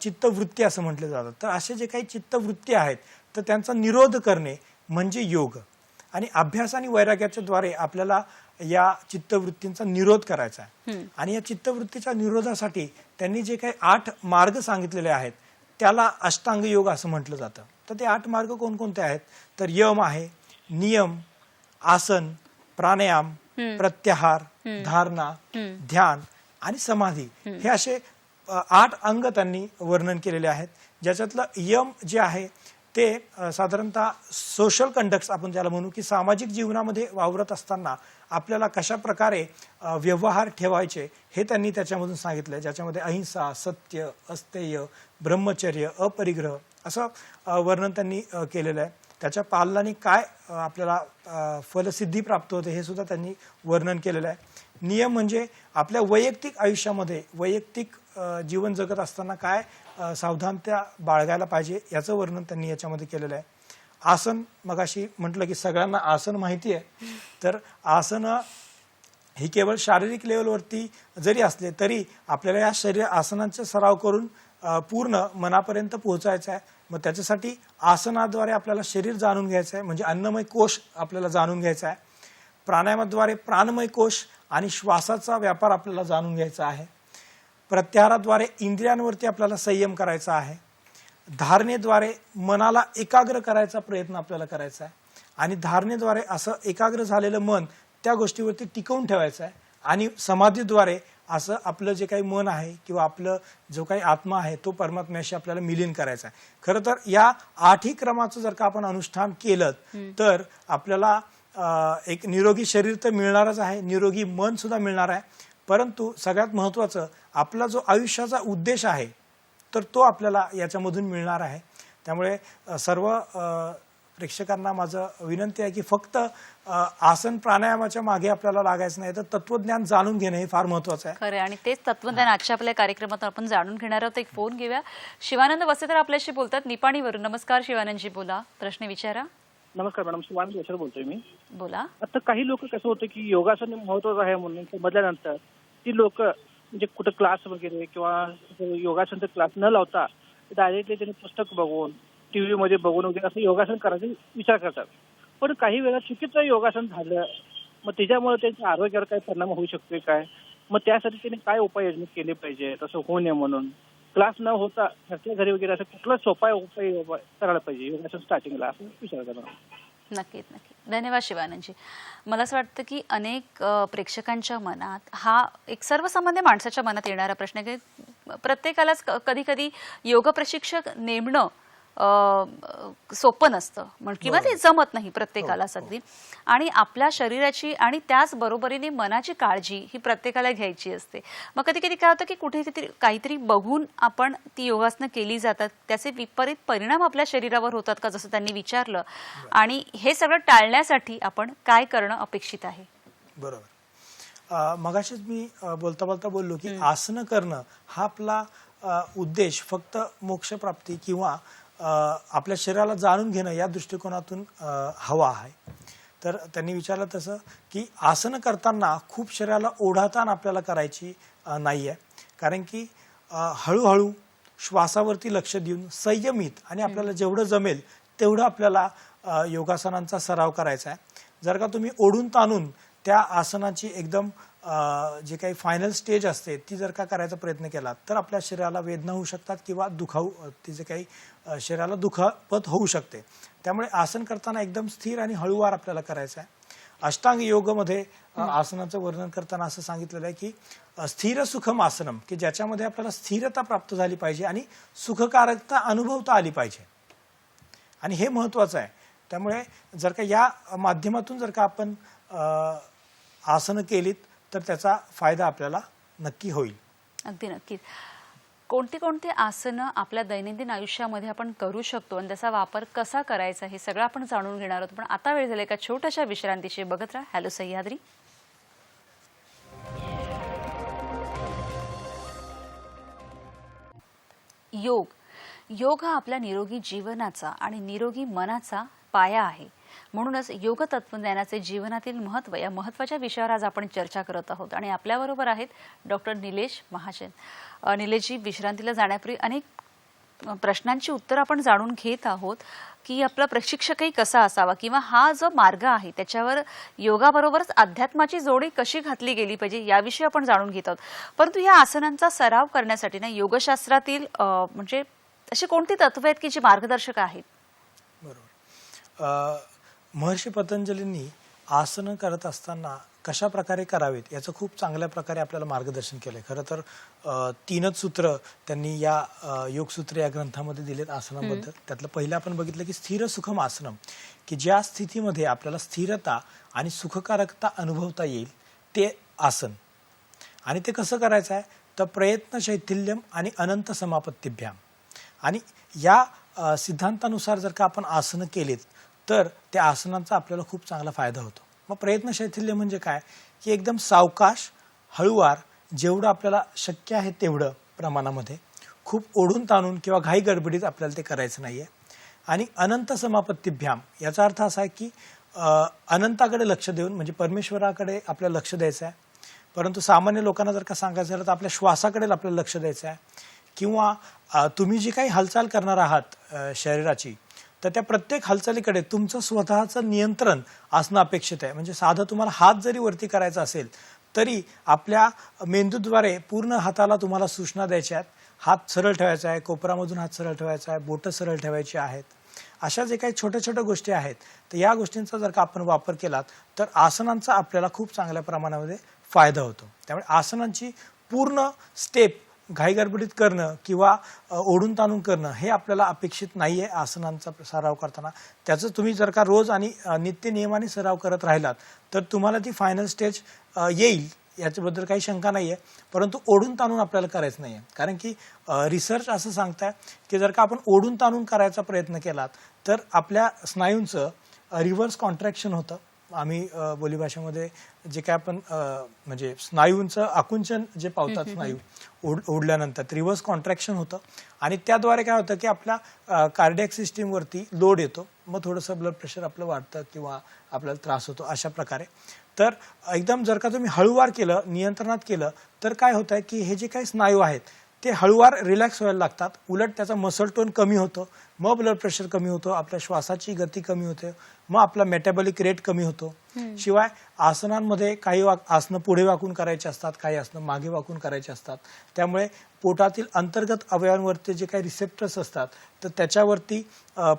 चित्तवृत्ती असं म्हटलं जातं. तर असे जे काही चित्तवृत्ती आहेत तर त्यांचा निरोध करणे म्हणजे योग. आणि अभ्यास आणि वैराग्याच्या द्वारे आपल्याला या चित्तवृत्तींचा निरोध करायचा आहे. आणि या चित्तवृत्तीच्या निरोधासाठी त्यांनी जे काही 8 मार्ग सांगितलेले आहेत त्याला अष्टांग योग असं म्हटलं जातं. तर ते 8 मार्ग कोणकोणते आहेत तर यम आहे, नियम, आसन, प्राणायाम, प्रत्याहार, धारणा, ध्यान आणि समाधी हे असे 8 अंग त्यांनी वर्णन केलेले आहेत, ज्याच्यातलं यम जे आहे ते साधारणतः सोशल कंडक्ट्स आपण त्याला म्हणू, की सामाजिक जीवनामध्ये वावरत असताना आपल्याला कशा प्रकारे व्यवहार ठेवायचे हे त्यांनी त्याच्यामधून सांगितलं, ज्याच्यामध्ये अहिंसा, सत्य, अस्तेय, ब्रह्मचर्य, अपरिग्रह असं वर्णन त्यांनी केलेलं आहे. त्याच्या पालनाने काय आपल्याला फलसिद्धी प्राप्त होते हे सुद्धा त्यांनी वर्णन केलेलं आहे. नियम म्हणजे आपल्या वैयक्तिक आयुष्यामध्ये वैयक्तिक जीवन जगत असताना काय सावधानता बाळगायला पाहिजे याचं वर्णन त्यांनी याच्यामध्ये केलेलं आहे. आसन, मगाशी म्हटलं की सगळ्यांना आसन माहिती आहे, तर आसन ही केवळ शारीरिक लेवलवरती जरी असले तरी आपल्याला या शरीर आसनांचा सराव करून पूर्ण मनापर्यंत पोहोचायचं आहे. मग त्याच्यासाठी आसनाद्वारे आपल्याला शरीर जाणून घ्यायचं आहे, म्हणजे अन्नमय कोश आपल्याला जाणून घ्यायचा आहे. प्राणायामाद्वारे प्राणमय कोश आणि श्वासाचा व्यापार आपल्याला जाणून घ्यायचा आहे. प्रत्याहाराद्वारे इंद्रियांवरती आपल्याला संयम करायचा आहे. धारणेद्वारे मनाला एकाग्र करायचा प्रयत्न आपल्याला करायचा आहे आणि धारणेद्वारे असं एकाग्र झालेलं मन त्या गोष्टीवरती टिकवून ठेवायचं आहे. आणि समाधीद्वारे असं आपलं जे काही मन आहे किंवा आपलं जो काही आत्मा आहे तो परमात्म्याशी आपल्याला मिलीन करायचा आहे. खरं तर या 8ही क्रमाचं जर का आपण अनुष्ठान केलं तर आपल्याला एक निरोगी शरीर तर मिळणारच आहे, निरोगी मन सुद्धा मिळणार आहे, परंतु सगळ्यात महत्त्वाचं आपला जो आयुष्याचा उद्देश आहे तर तो आपल्याला याच्यामधून मिळणार आहे. त्यामुळे सर्व प्रेक्षकांना माझं विनंती आहे की फक्त आसन प्राणायामाच्या मागे आपल्याला लागायचं नाही, तर तत्वज्ञान जाणून घेणं हे फार महत्त्वाचं आहे. खरं, आणि तेच तत्वज्ञान आजच्या आपल्या कार्यक्रमात आपण जाणून घेणार आहोत. एक फोन घेऊया. शिवानंद वसेकर आपल्याशी बोलतात निपाणीवरून. नमस्कार शिवानंदजी, बोला, प्रश्न विचारा. नमस्कार मॅडम, शिवानंद वसेकर बोलतोय मी. बोला. आता काही लोक कसं होतं की योगासन महत्वाचं आहे म्हणून समजल्यानंतर ती लोक म्हणजे कुठं क्लास वगैरे किंवा योगासनचा क्लास न लावता डायरेक्टली त्यांनी पुस्तक बघून टीव्ही मध्ये बघून वगैरे असं योगासन करायचा विचार करतात. पण काही वेळा चुकीचं योगासन झालं, मग त्याच्यामुळे त्यांच्या आरोग्यावर काय परिणाम होऊ शकतोय काय, मग त्यासाठी त्यांनी काय उपाययोजना केली पाहिजे तसं होऊ नये म्हणून, क्लास न होता घरच्या घरी वगैरे असं कुठला सोपा उपाय करायला पाहिजे योगासन स्टार्टिंगला, असं विचार करा. नक्कीच नक्की, धन्यवाद शिवानंदजी. मला असं वाटतं की अनेक प्रेक्षकांच्या मनात हा एक सर्वसामान्य माणसाच्या मनात येणारा प्रश्न आहे की प्रत्येकालाच कधी कधी योग प्रशिक्षक नेमणं सोपं नसतं किंवा ते जमत नाही प्रत्येकालाच अगदी. आणि आपल्या शरीराची आणि त्याच बरोबरीने मनाची काळजी ही प्रत्येकाला घ्यायची असते. मग कधी कधी काय होतं की कुठे काहीतरी बघून आपण ती योगासनं केली जातात, त्याचे विपरीत परिणाम आपल्या शरीरावर होतात का, जसं त्यांनी विचारलं. आणि हे सगळं टाळण्यासाठी आपण काय करणं अपेक्षित आहे? बरोबर. मगाशीच मी बोलता बोलता बोललो की आसनं करणं हा आपला उद्देश फक्त मोक्षप्राप्ती किंवा आपल्या शरीराला जाणून घेणं या दृष्टिकोनातून हवा आहे. तर त्यांनी विचारलं तसं की आसन करताना खूप शरीराला ओढाताण आपल्याला करायची नाही आहे, कारण की हळूहळू श्वासावरती लक्ष देऊन संयमित आणि आपल्याला जेवढं जमेल तेवढं आपल्याला योगासनांचा सराव करायचा आहे. जर का तुम्ही ओढून ताणून त्या आसनाची एकदम जे काही फायनल स्टेज असते ती जर का करायचा प्रयत्न केला तर आपल्या शरीराला वेदना होऊ शकतात किंवा तिचे काही शरीराला दुखापत होऊ शकते. त्यामुळे आसन करताना एकदम स्थिर आणि हळूवार आपल्याला करायचं आहे. अष्टांग योगमध्ये आसनाचं वर्णन करताना असं सांगितलेलं आहे की स्थिर सुखम आसनम, की ज्याच्यामध्ये आपल्याला स्थिरता प्राप्त झाली पाहिजे आणि सुखकारकता अनुभवता आली पाहिजे, आणि हे महत्त्वाचं आहे. त्यामुळे जर का या माध्यमातून जर का आपण आसनं केलीत तर त्याचा फायदा आपल्याला नक्की होईल. अगदी नक्की. कोणती कोणती आसनं आपल्या दैनंदिन आयुष्यामध्ये आपण करू शकतो आणि त्याचा वापर कसा करायचा हे सगळं आपण जाणून घेणार आहोत. पण आता वेळ झाला एका छोट्याशा विश्रांतीशी. बघत राहा हॅलो सह्याद्री. योग हा आपल्या निरोगी जीवनाचा आणि निरोगी मनाचा पाया आहे. म्हणूनच योग तत्वज्ञानाचे जीवनातील महत्त्व या महत्त्वाच्या विषयावर आज आपण चर्चा करत आहोत. आणि आपल्याबरोबर आहेत डॉक्टर निलेश महाजन. निलेशजी, विश्रांतीला जाण्यापूर्वी अनेक प्रश्नांची उत्तर आपण जाणून घेत आहोत की आपला प्रशिक्षकही कसा असावा किंवा हा जो मार्ग आहे त्याच्यावर योगाबरोबरच अध्यात्माची जोडी कशी घातली गेली पाहिजे याविषयी आपण जाणून घेत आहोत. परंतु या आसनांचा सराव करण्यासाठी ना योगशास्त्रातील म्हणजे अशी कोणती तत्त्वे आहेत की जी मार्गदर्शक आहेत? बरोबर. महर्षी पतंजलींनी आसनं करत असताना कशा प्रकारे करावेत याचं खूप चांगल्या प्रकारे आपल्याला मार्गदर्शन केलंय. खरं तर 3च सूत्र त्यांनी या योगसूत्र या ग्रंथामध्ये दिलेत आसनाबद्दल. त्यातलं पहिलं आपण बघितलं की स्थिर सुखम आसनम, की ज्या स्थितीमध्ये आपल्याला स्थिरता आणि सुखकारकता अनुभवता येईल ते आसन. आणि ते कसं करायचं आहे तर प्रयत्न शैथिल्यम आणि अनंत समापत्तिभ्याम. आणि या सिद्धांतानुसार जर का आपण आसनं केलीत तर त्या आसनांचा आपल्याला खूप चांगला फायदा होतो. मग प्रयत्न शैथिल्य म्हणजे काय की एकदम सावकाश हळूवार जेवढं आपल्याला शक्य आहे तेवढं प्रमाणामध्ये, खूप ओढून ताणून किंवा घाई गडबडीत आपल्याला ते करायचं नाहीये. आणि अनंत समापत्तिभ्याम याचा अर्थ असा आहे की अनंताकडे लक्ष देऊन म्हणजे परमेश्वराकडे आपल्याला लक्ष द्यायचं आहे. परंतु सामान्य लोकांना जर का सांगायचं झालं तर आपल्या श्वासाकडे आपल्याला लक्ष द्यायचं आहे. किंवा तुम्ही जी काही हालचाल करणार आहात शरीराची तर त्या प्रत्येक हालचालीकडे तुमचं स्वतःचं नियंत्रण असणं अपेक्षित आहे. म्हणजे साधं तुम्हाला हात जरी वरती करायचा असेल तरी आपल्या मेंदूद्वारे पूर्ण हाताला तुम्हाला सूचना द्यायच्या आहेत. हात सरळ ठेवायचा आहे, कोपरामधून हात सरळ ठेवायचा आहे, बोटं सरळ ठेवायची आहेत. अशा जे काही छोट्या छोट्या गोष्टी आहेत तर या गोष्टींचा जर का आपण वापर केलात तर आसनांचा आपल्याला खूप चांगल्या प्रमाणामध्ये फायदा होतो. त्यामुळे आसनांची पूर्ण स्टेप घाईगडबडीत करणं किंवा ओढून ताणून करणं हे आपल्याला अपेक्षित नाहीये आसनांचा सराव करताना. त्याचं तुम्ही जर का रोज आणि नित्य नियमाने सराव करत राहिलात तर तुम्हाला ती फायनल स्टेज येईल याच्याबद्दल काही शंका नाहीये. परंतु ओढून ताणून आपल्याला करायचं नाहीये. कारण की रिसर्च असं सांगताय की जर का आपण ओढून ताणून करायचा प्रयत्न केलात तर आपल्या स्नायूंचं रिव्हर्स कॉन्ट्रॅक्शन होतं. आम्ही बोलीभाषेमध्ये जे काय आपण म्हणजे स्नायूंचं आकुंचन जे पावतात स्नायू ओढल्यानंतर रिव्हर्स कॉन्ट्रॅक्शन होतं आणि त्याद्वारे काय होतं की आपल्या कार्डियक सिस्टीमवरती लोड येतो. मग थोडंसं ब्लड प्रेशर आपलं वाढतं किंवा आपल्याला त्रास होतो अशा प्रकारे. तर एकदम जर का तुम्ही हळूवार केलं, नियंत्रणात केलं तर काय होतं की हे जे काही स्नायू आहेत ते हळूवार रिलॅक्स व्हायला लागतात. उलट त्याचा मसल टोन कमी होतो, मग ब्लड प्रेशर कमी होतो, आपल्या श्वासाची गती कमी होते, मग आपला मेटाबॉलिक रेट कमी होतो. शिवाय आसनांमध्ये काही आसनं पुढे वाकून करायची असतात, काही आसनं मागे वाकून करायची असतात. त्यामुळे पोटातील अंतर्गत अवयवांवरती जे काही रिसेप्टर्स असतात तर त्याच्यावरती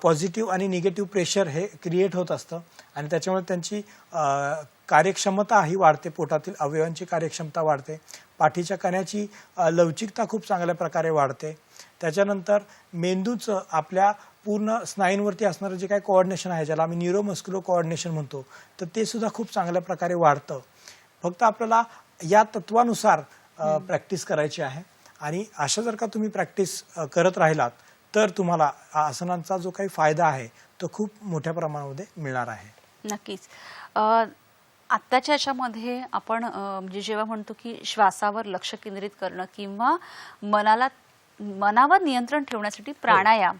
पॉझिटिव्ह आणि निगेटिव्ह प्रेशर हे क्रिएट होत असतं आणि त्याच्यामुळे त्यांची कार्यक्षमता ही वाढते, पोटातील अवयवांची कार्यक्षमता वाढते, पाठीच्या कण्याची लवचिकता खूप चांगल्या प्रकारे वाढते. त्याच्यानंतर मेंदूचं आपल्या पूर्ण स्नायूंवरती असणारं जे काही कोऑर्डिनेशन आहे ज्याला आम्ही न्यूरोमस्क्युलर कोऑर्डिनेशन म्हणतो तर ते सुद्धा खूप चांगल्या प्रकारे वाढतं. फक्त आपल्याला या तत्वानुसार प्रॅक्टिस करायची आहे आणि अशा जर का तुम्ही प्रॅक्टिस करत राहिलात तर तुम्हाला आसनांचा जो काही फायदा आहे तो खूप मोठ्या प्रमाणामध्ये मिळणार आहे. नक्कीच. आत्ताच्या याच्यामध्ये आपण म्हणजे जेव्हा म्हणतो की श्वासावर लक्ष केंद्रित करणं किंवा मनावर नियंत्रण ठेवण्यासाठी प्राणायाम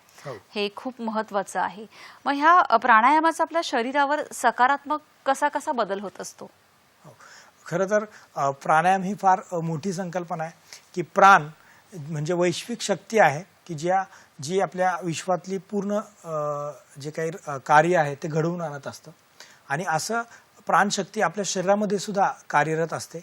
हे खूप महत्वाचं आहे. मग ह्या प्राणायामाचा आपल्या शरीरावर सकारात्मक कसा बदल होत असतो? खरं तर प्राणायाम ही फार मोठी संकल्पना आहे की प्राण म्हणजे वैश्विक शक्ती आहे की जी आपल्या विश्वातली पूर्ण जे काही कार्य आहे ते घडवून आणत असतं. आणि असं प्राणशक्ती आपल्या शरीरामध्ये सुद्धा कार्यरत असते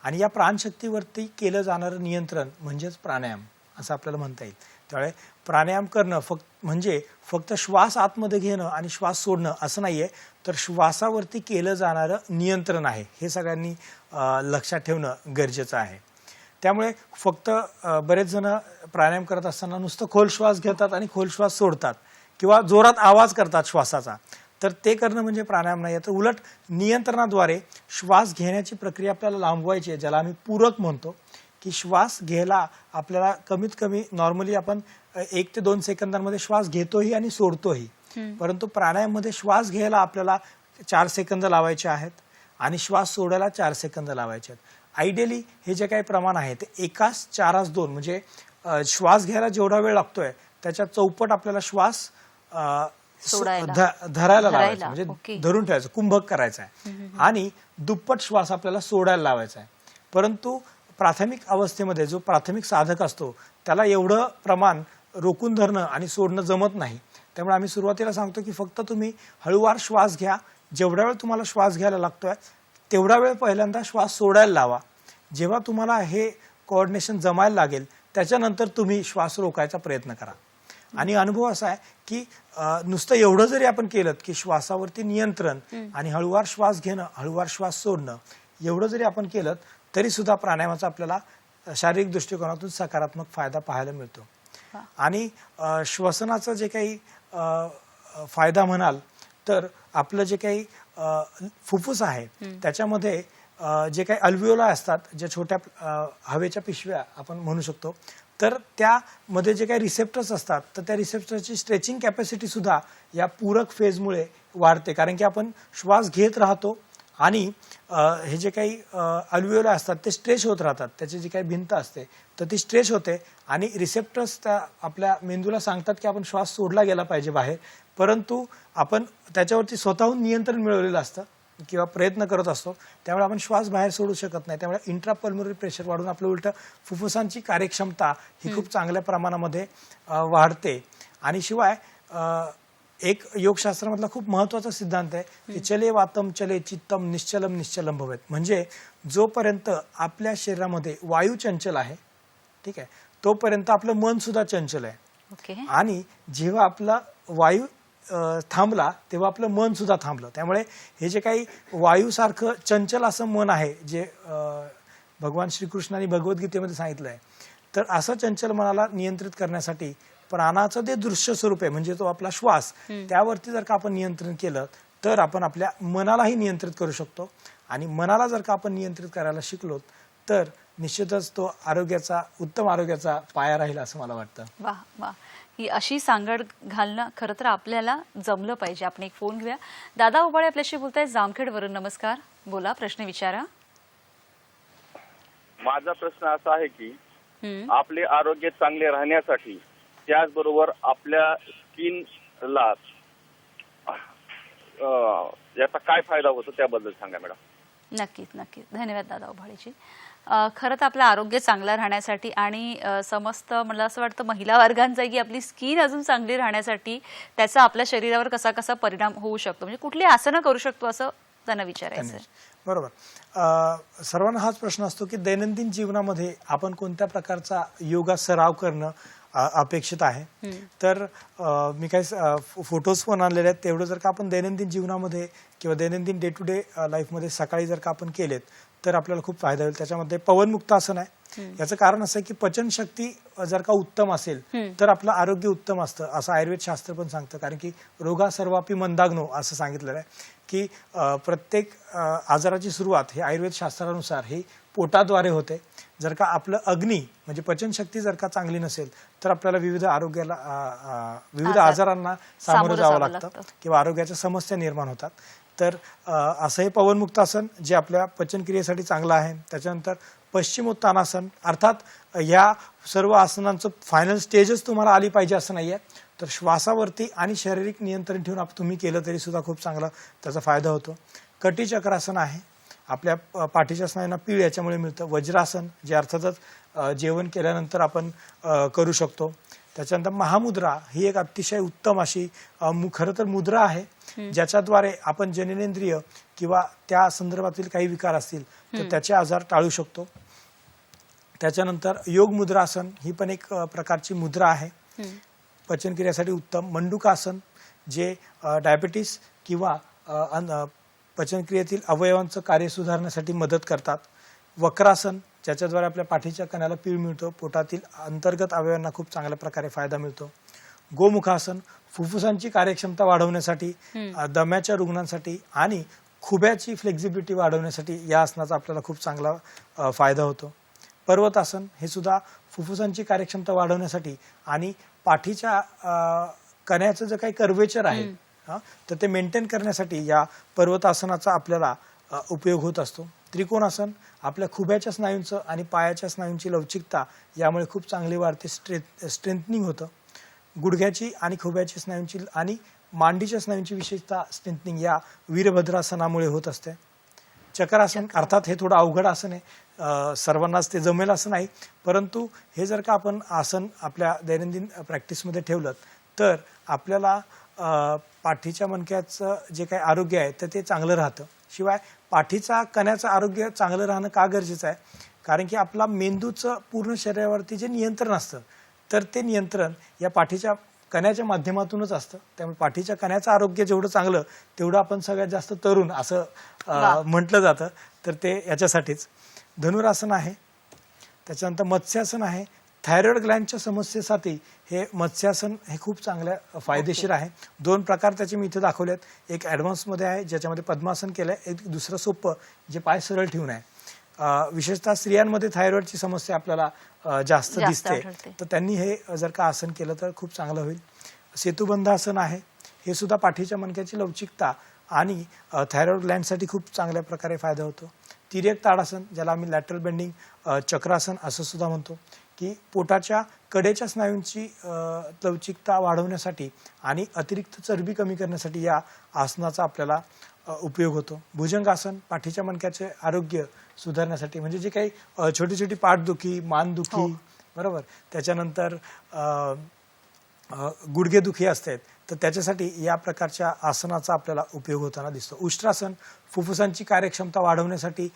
आणि या प्राणशक्तीवरती केलं जाणारं नियंत्रण म्हणजेच प्राणायाम असं आपल्याला म्हणता येईल. त्यामुळे प्राणायाम करणं फक्त श्वास आतमध्ये घेणं आणि श्वास सोडणं असं नाहीये, तर श्वासावरती केलं जाणारं नियंत्रण आहे हे सगळ्यांनी लक्षात ठेवणं गरजेचं आहे. त्यामुळे फक्त बरेच जण प्राणायाम करत असताना नुसतं खोल श्वास घेतात आणि खोल श्वास सोडतात किंवा जोरात आवाज करतात श्वासाचा, तर ते करणं म्हणजे प्राणायाम नाही. तर उलट नियंत्रणाद्वारे श्वास घेण्याची प्रक्रिया आपल्याला लांबवायची आहे, ज्याला आम्ही पूरक म्हणतो. की श्वास घ्यायला आपल्याला कमीत कमी नॉर्मली आपण 1 ते 2 सेकंदांमध्ये श्वास घेतोही आणि सोडतोही, परंतु प्राणायाममध्ये श्वास घ्यायला आपल्याला 4 सेकंद लावायचे आहेत आणि श्वास सोडायला 4 सेकंद लावायचे आहेत. आयडियली हे जे काही प्रमाण आहे ते 1:4:2 म्हणजे श्वास घ्यायला जेवढा वेळ लागतोय त्याच्या चौपट आपल्याला श्वास धरायला लावायचा, म्हणजे धरून ठेवायचं, कुंभक करायचा आहे आणि दुप्पट श्वास आपल्याला सोडायला लावायचा आहे. परंतु प्राथमिक अवस्थेमध्ये जो प्राथमिक साधक असतो त्याला एवढं प्रमाण रोखून धरणं आणि सोडणं जमत नाही. त्यामुळे आम्ही सुरुवातीला सांगतो की फक्त तुम्ही हळूवार श्वास घ्या, जेवढा वेळ तुम्हाला श्वास घ्यायला लागतोय तेवढा वेळ पहिल्यांदा श्वास सोडायला लावा. जेव्हा तुम्हाला हे कोऑर्डिनेशन जमायला लागेल त्याच्यानंतर तुम्ही श्वास रोखायचा प्रयत्न करा. आणि अनुभव असा आहे की नुसतं एवढं जरी आपण केलं की श्वासावरती नियंत्रण आणि हळूवार श्वास घेणं, हळूवार श्वास सोडणं, एवढं जरी आपण केलं तरी सुद्धा प्राणायामाचा आपल्याला शारीरिक दृष्टिकोनातून सकारात्मक फायदा पाहायला मिळतो. आणि श्वसनाचं जे काही फायदा म्हणाल तर आपलं जे काही फुफ्फुस आहे त्याच्यामध्ये जे काही अल्व्हिओला असतात, ज्या छोट्या हवेच्या पिशव्या आपण म्हणू शकतो, तर त्यामध्ये जे काही रिसेप्टर्स असतात तर त्या रिसेप्टरची स्ट्रेचिंग कॅपॅसिटी सुद्धा या पूरक फेजमुळे वाढते. कारण की आपण श्वास घेत राहतो आणि हे जे काही अल्व्हिओला असतात ते स्ट्रेच होत राहतात, त्याची जी काही भिंत असते तर ती स्ट्रेच होते आणि रिसेप्टर्स त्या आपल्या मेंदूला सांगतात की आपण श्वास सोडला गेला पाहिजे बाहेर, परंतु आपण त्याच्यावरती स्वतःहून नियंत्रण मिळवलेलं असतं किंवा प्रयत्न करत असतो, त्यामुळे आपण श्वास बाहेर सोडू शकत नाही. त्यामुळे इंट्रापल्मोनरी प्रेशर वाढून आपलं उलट फुफ्फुसांची कार्यक्षमता ही खूप चांगल्या प्रमाणामध्ये वाढते. आणि शिवाय एक योगशास्त्रामधला खूप महत्वाचा सिद्धांत आहे की चले वातम चले चित्तम निश्चलम निश्चलम भवेत. म्हणजे जोपर्यंत आपल्या शरीरामध्ये वायू चंचल आहे, ठीक आहे, तोपर्यंत आपलं मन सुद्धा चंचल आहे. आणि जेव्हा आपला वायू थांबला तेव्हा आपलं मन सुद्धा थांबलं. त्यामुळे हे जे काही वायूसारखं चंचल असं मन आहे जे भगवान श्रीकृष्णाने भगवद्गीतेमध्ये सांगितलं आहे, तर असं चंचल मनाला नियंत्रित करण्यासाठी प्राणाचं जे दृश्य स्वरूप आहे म्हणजे तो आपला श्वास, त्यावरती जर का आपण नियंत्रण केलं तर आपण आपल्या मनालाही नियंत्रित करू शकतो. आणि मनाला जर का आपण नियंत्रित करायला शिकलो तर निश्चितच तो आरोग्याचा, उत्तम आरोग्याचा पाया राहील असं मला वाटतं. वाह वाह, ही अशी सांगड घालणं खरं तर आपल्याला जमलं पाहिजे. आपण एक फोन घेऊया. दादा उबाळे आपल्याशी बोलताय जामखेडवरून. नमस्कार, बोला, प्रश्न विचारा. माझा प्रश्न असा आहे की आपले आरोग्य चांगले राहण्यासाठी त्याचबरोबर आपल्या स्किनला याचा काय फायदा होतो त्याबद्दल सांगा मॅडम. नक्कीच नक्कीच, धन्यवाद दादा उभाळेजी. खरं तर आपलं आरोग्य चांगलं राहण्यासाठी आणि समस्त मला असं वाटतं महिला वर्गांचाही आपली स्किन अजून चांगली राहण्यासाठी त्याचा आपल्या शरीरावर कसा कसा परिणाम होऊ शकतो, म्हणजे कुठली आसनं करू शकतो असं त्यांना विचारायचं. बरोबर. सर्वांना हाच प्रश्न असतो की दैनंदिन जीवनामध्ये आपण कोणत्या प्रकारचा योगा सराव करणं अपेक्षित आहे. तर मी काही फोटोज पण आणलेले आहेत. तेवढं जर का आपण दैनंदिन जीवनामध्ये किंवा दैनंदिन डे टू डे लाईफमध्ये सकाळी जर का आपण केलेत तर आपल्याला खूप फायदा होईल. त्याच्यामध्ये पवनमुक्तासन आहे. याचं कारण असं आहे की पचनशक्ती जर का उत्तम असेल तर आपलं आरोग्य उत्तम असतं असं आयुर्वेद शास्त्र पण सांगतं. कारण की रोगा सर्वापी मंदाग्नो असं सांगितलेलं आहे की प्रत्येक आजाराची सुरुवात हे आयुर्वेद शास्त्रानुसार ही पोटाद्वारे होते. जर का आपलं अग्नी म्हणजे पचनशक्ती जर का चांगली नसेल तर आपल्याला विविध आजारांना सामोरं जावं लागतं किंवा आरोग्याच्या समस्या निर्माण होतात. तर असं हे पवनमुक्तासन जे आपल्या पचनक्रियेसाठी चांगलं आहे. त्याच्यानंतर पश्चिमोत्तानासन, अर्थात ह्या सर्व आसनांचं फायनल स्टेजच तुम्हाला आली पाहिजे असं नाहीये, तर श्वासावरती आणि शारीरिक नियंत्रण ठेवून तुम्ही केलं तरी सुद्धा खूप चांगला त्याचा फायदा होतो. कटिचक्रासन आहे, आपल्या पाठीच्या स्नायूंना पीळ याच्यामुळे मिळतं. वज्रासन जे अर्थातच जेवण केल्यानंतर आपण करू शकतो. त्याच्यानंतर महामुद्रा ही एक अतिशय उत्तम अशी खरं तर मुद्रा आहे ज्याच्याद्वारे आपण जननेंद्रिय किंवा त्या संदर्भातील काही विकार असतील तर त्याचे आजार टाळू शकतो. त्याच्यानंतर योग मुद्रासन ही पण एक प्रकारची मुद्रा आहे, पचनक्रियेसाठी उत्तम. मंडूकासन जे डायबिटीस किंवा पचनक्रियेतील अवयवांचं कार्य सुधारण्यासाठी मदत करतात. वक्रासन ज्याच्याद्वारे आपल्या पाठीच्या कण्याला पीळ मिळतो, पोटातील अंतर्गत अवयवांना खूप चांगल्या प्रकारे फायदा मिळतो. गोमुखासन फुफ्फुसांची कार्यक्षमता वाढवण्यासाठी, दम्याच्या रुग्णांसाठी आणि खुब्याची फ्लेक्झिबिलिटी वाढवण्यासाठी या आसनाचा आपल्याला खूप चांगला फायदा होतो. पर्वतासन हे सुद्धा फुफ्फुसांची कार्यक्षमता वाढवण्यासाठी आणि पाठीच्या कण्याचं जे काही कर्वेचर आहे तर ते मेंटेन करण्यासाठी या पर्वतासनाचा आपल्याला उपयोग होत असतो. त्रिकोणासन आपल्या खुब्याच्या स्नायूंचं आणि पायाच्या स्नायूंची लवचिकता यामुळे खूप चांगली वाढते, स्ट्रेंथनिंग होतं. गुडघ्याची आणि खुब्याची स्नायूंची आणि मांडीच्या स्नायूंची विशेषतः स्ट्रेंथनिंग या वीरभद्रासनामुळे होत असते. चक्रासन अर्थात हे थोडं अवघड आसन आहे, सर्वांनाच ते जमेल असं नाही, परंतु हे जर का आपण आसन आपल्या दैनंदिन प्रॅक्टिसमध्ये ठेवलं तर आपल्याला पाठीच्या मणक्याचं जे काही आरोग्य आहे तर ते चांगलं राहतं. शिवाय पाठीचा कण्याचं आरोग्य चांगलं राहणं का गरजेचं आहे, कारण की आपला मेंदूचं पूर्ण शरीरावरती जे नियंत्रण असतं तर ते नियंत्रण या पाठीच्या कण्याच्या माध्यमातूनच असतं. त्यामुळे पाठीच्या कण्याचं आरोग्य जेवढं चांगलं तेवढं आपण सगळ्यात जास्त तरुण असं म्हटलं जातं. तर ते याच्यासाठीच धनुरासन आहे. त्याच्यानंतर मत्स्यासन आहे. थायरॉइड ग्लँडच्या समस्येसाठी हे मत्स्यासन हे खूप चांगलं फायदेशीर आहे. 2 प्रकार त्याचे मी इथे दाखवलेत. एक ॲडव्हान्समध्ये आहे ज्याच्यामध्ये पद्मासन केलं आहे, एक दुसरं सोपं जे पाय सरळ ठेवून आहे. विशेषतः स्त्रियांमध्ये थायरॉइडची समस्या आपल्याला जास्त दिसते, आढळते. तर त्यांनी हे जर का आसन केलं तर खूप चांगलं होईल. सेतुबंध आसन आहे. हे सुद्धा पाठीच्या मणक्याची लवचिकता आणि थायरॉइड ग्लँडसाठी खूप चांगल्या प्रकारे फायदा होतो. तिर्यक ताडासन ज्याला आम्ही लॅटरल बेंडिंग चक्रासन असं सुद्धा म्हणतो, की पोटाच्या कडेच्या स्नायूंची लवचिकता वाढवण्यासाठी आणि अतिरिक्त चरबी कमी करण्यासाठी या आसनाचा आपल्याला उपयोग होतो. भुजंगासन पाठीच्या मणक्याचे आरोग्य सुधारण्यासाठी, म्हणजे जे काही छोटी छोटी पाठदुखी, मानदुखी, बरोबर, त्याच्यानंतर गुडघेदुखी असते तर त्याच्यासाठी या प्रकारच्या आसनाचा आपल्याला उपयोग होताना दिसतो. उष्ट्रासन फुफ्फुसांची कार्यक्षमता वाढवण्यासाठी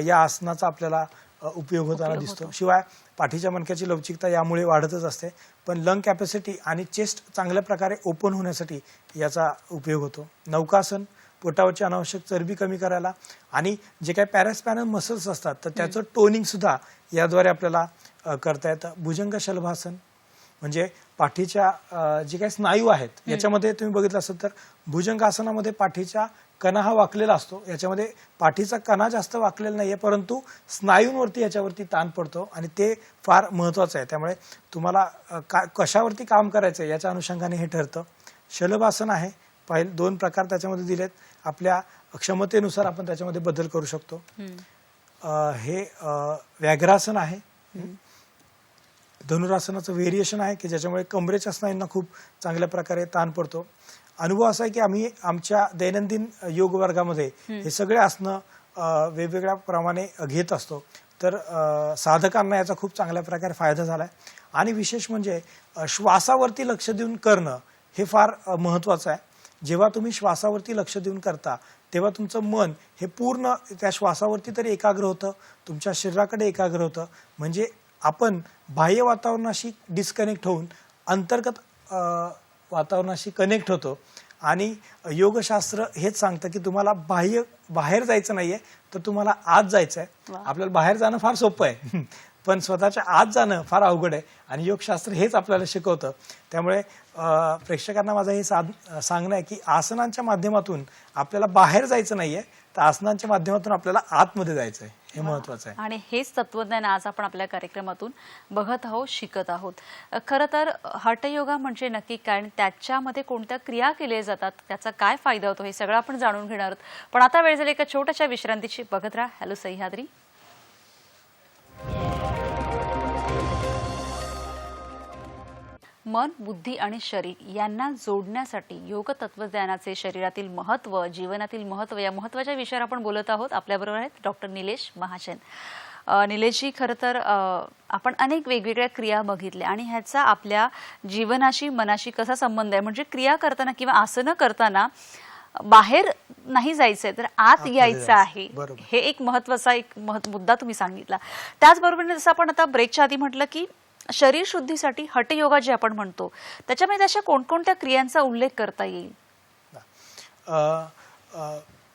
या आसनाचा आपल्याला उपयोग होताना दिसतो. शिवाय पाठीच्या मणक्याची लवचिकता यामुळे वाढतच असते, पण लंग कॅपॅसिटी आणि चेस्ट चांगल्या प्रकारे ओपन होण्यासाठी याचा उपयोग होतो. नौकासन पोटावरची अनावश्यक चरबी कमी करायला आणि जे काही पॅरास्पॅनल मसल्स असतात तर त्याचं टोनिंग सुद्धा याद्वारे आपल्याला करता येतं. भुजंग शलभासन म्हणजे पाठीच्या जे काही स्नायू आहेत याच्यामध्ये तुम्ही बघितलं असेल तर भुजंगासनामध्ये पाठीच्या कणा हा वाकलेला असतो. याच्यामध्ये पाठीचा कणा जास्त वाकलेला नाहीये, परंतु स्नायूंवरती याच्यावरती ताण पडतो आणि ते फार महत्वाचं आहे. त्यामुळे तुम्हाला कशावरती काम करायचं याच्या अनुषंगाने हे ठरतं. शलभासन आहे. 2 प्रकार त्याच्यामध्ये दिलेत. आपल्या क्षमतेनुसार आपण त्याच्यामध्ये बदल करू शकतो. हे व्याघ्रासन आहे. धनुरासनाचं व्हेरिएशन आहे की ज्याच्यामुळे कमरेच्या स्नायूंना खूप चांगल्या प्रकारे ताण पडतो. अनुभव असा आहे की आम्ही आमच्या दैनंदिन योग वर्गामध्ये हे सगळे आसनं वेगवेगळ्या प्रमाणे घेत असतो. तर साधकांना याचा खूप चांगल्या प्रकारे फायदा झालाय. आणि विशेष म्हणजे श्वासावरती लक्ष देऊन करणं हे फार महत्वाचं आहे. जेव्हा तुम्ही श्वासावरती लक्ष देऊन करता तेव्हा तुमचं मन हे पूर्ण त्या श्वासावरती तरी एकाग्र होतं, तुमच्या शरीराकडे एकाग्र होतं. म्हणजे आपण बाह्य वातावरणाशी डिस्कनेक्ट होऊन अंतर्गत वातावरणाशी कनेक्ट होतो. आणि योगशास्त्र हेच सांगतं की तुम्हाला बाहेर जायचं नाहीये तर तुम्हाला आत जायचं आहे. आपल्याला बाहेर जाणं फार सोपं आहे पण स्वतःच्या आत जाणं फार अवघड आहे आणि योगशास्त्र हेच आपल्याला शिकवतं. त्यामुळे प्रेक्षकांना माझं हे सांगणं आहे की आसनांच्या माध्यमातून आपल्याला बाहेर जायचं नाहीये तर आसनांच्या माध्यमातून आपल्याला आतमध्ये जायचं आहे, हे महत्वाचं आहे. आणि हेच तत्वज्ञान आज आपण आपल्या कार्यक्रमातून बघत आहोत, शिकत आहोत. खरं तर हठयोगा म्हणजे नक्की काय आणि त्याच्यामध्ये कोणत्या क्रिया केल्या जातात, त्याचा काय फायदा होतो हे सगळं आपण जाणून घेणार आहोत. पण आता वेळ झाली एका छोट्याशा विश्रांतीची. बघत राहा हॅलो सह्याद्री. मन, बुद्धी आणि शरीर यांना जोडण्यासाठी योग तत्वज्ञानाचे शरीरातील महत्व, जीवनातील महत्व या महत्वाच्या विषयावर आपण बोलत आहोत. आपल्याबरोबर आहेत डॉक्टर निलेश महाजन. निलेशजी, खरं तर आपण अनेक वेगवेगळ्या क्रिया बघितल्या आणि ह्याचा आपल्या जीवनाशी, मनाशी कसा संबंध आहे. म्हणजे क्रिया करताना किंवा आसनं करताना बाहेर नाही जायचंय तर आत यायचं आहे, हे एक महत्वाचा मुद्दा तुम्ही सांगितला. त्याचबरोबर जसं आपण आता ब्रेकच्या आधी म्हटलं की शरीर शुद्धीसाठी हठयोगा जे आपण म्हणतो त्याच्यामध्ये अशा कोणकोणत्या क्रियांचा उल्लेख करता येईल?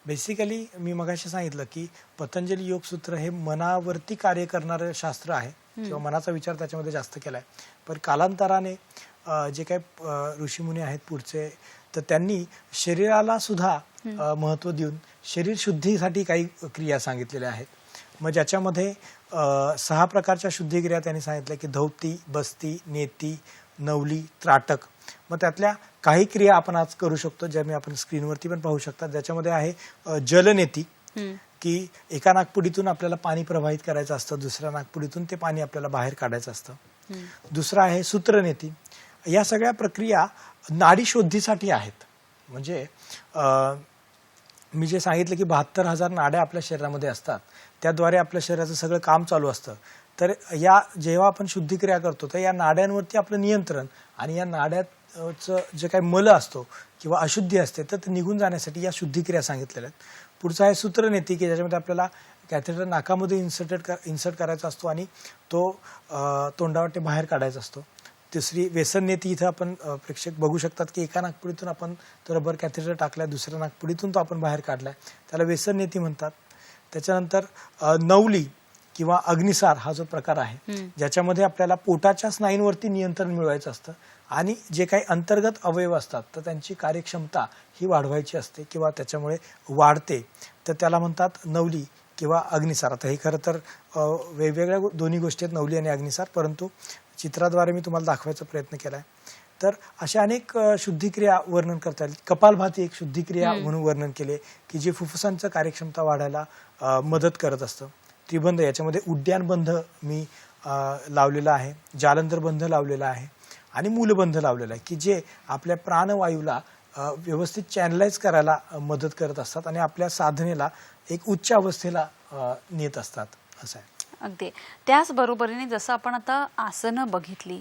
बेसिकली मी मगाशी सांगितलं की पतंजली योगसूत्र हे मनावरती कार्य करणारं शास्त्र आहे किंवा मनाचा विचार त्याच्यामध्ये जास्त केलाय. पण कालांतराने जे काही ऋषीमुनी आहेत पुढचे तर त्यांनी शरीराला सुद्धा महत्व देऊन शरीर शुद्धीसाठी काही क्रिया सांगितलेल्या आहेत. मग ज्याच्यामध्ये 6 प्रकारच्या शुद्धिक्रिया त्यांनी सांगितल्या की धौती, बस्ती, नेती, नवली, त्राटक. मग त्यातल्या काही क्रिया आपण आज करू शकतो ज्या मी आपण स्क्रीनवरती पण पाहू शकता. ज्याच्यामध्ये आहे जलनेती की एका नाकपुडीतून आपल्याला पाणी प्रवाहित करायचं असतं, दुसऱ्या नाकपुडीतून ते पाणी आपल्याला बाहेर काढायचं असतं. दुसरं आहे सूत्रनेती. या सगळ्या प्रक्रिया नाडी शुद्धीसाठी आहेत. म्हणजे मी जे सांगितलं की 72,000 नाड्या आपल्या शरीरामध्ये असतात, त्याद्वारे आपल्या शरीराचं सगळं काम चालू असतं. तर या जेव्हा आपण शुद्धिक्रिया करतो तर या नाड्यांवरती आपलं नियंत्रण आणि या नाड्याचं जे काही मल असतो किंवा अशुद्धी असते तर ते निघून जाण्यासाठी या शुद्धिक्रिया सांगितलेल्या आहेत. पुढचं आहे सूत्रनेती, की ज्याच्यामध्ये आपल्याला कॅथेटर नाकामध्ये इन्सर्ट करायचा असतो आणि तो तोंडावाटे बाहेर काढायचा असतो. तिसरी व्यसननेती, इथं आपण प्रेक्षक बघू शकतात की एका नाकपुडीतून आपण तो रबर कॅथेटर टाकलाय, दुसऱ्या नाकपुडीतून तो आपण बाहेर काढलाय, त्याला व्यसननेती म्हणतात. त्याच्यानंतर नवली किंवा अग्निसार हा जो प्रकार आहे, ज्याच्यामध्ये आपल्याला पोटाच्या स्नायूंवरती नियंत्रण मिळवायचं असतं आणि जे काही अंतर्गत अवयव असतात तर त्यांची कार्यक्षमता ही वाढवायची असते किंवा त्याच्यामुळे वाढते, तर त्याला म्हणतात नवली किंवा अग्निसार. आता हे खरं तर वेगवेगळ्या दोन्ही गोष्टी आहेत, नवली आणि अग्निसार, परंतु चित्राद्वारे मी तुम्हाला दाखवायचा प्रयत्न केलाय. तर अशा अनेक शुद्धिक्रिया वर्णन करता येईल. कपालभाती एक शुद्धिक्रिया म्हणून वर्णन केले की जे फुफ्फुसांचं कार्यक्षमता वाढायला मदत करत असतं. त्रिबंध, याच्यामध्ये उड्डाण बंध मी लावलेला आहे, जालंधर बंध लावलेला आहे आणि मूलबंध लावलेला आहे, की जे आपल्या प्राणवायूला व्यवस्थित चॅनलाइज करायला मदत करत असतात आणि आपल्या साधनेला एक उच्च अवस्थेला नेत असतात, असं आहे. अगदी. त्याचबरोबरीने जसं आपण आता आसनं बघितली,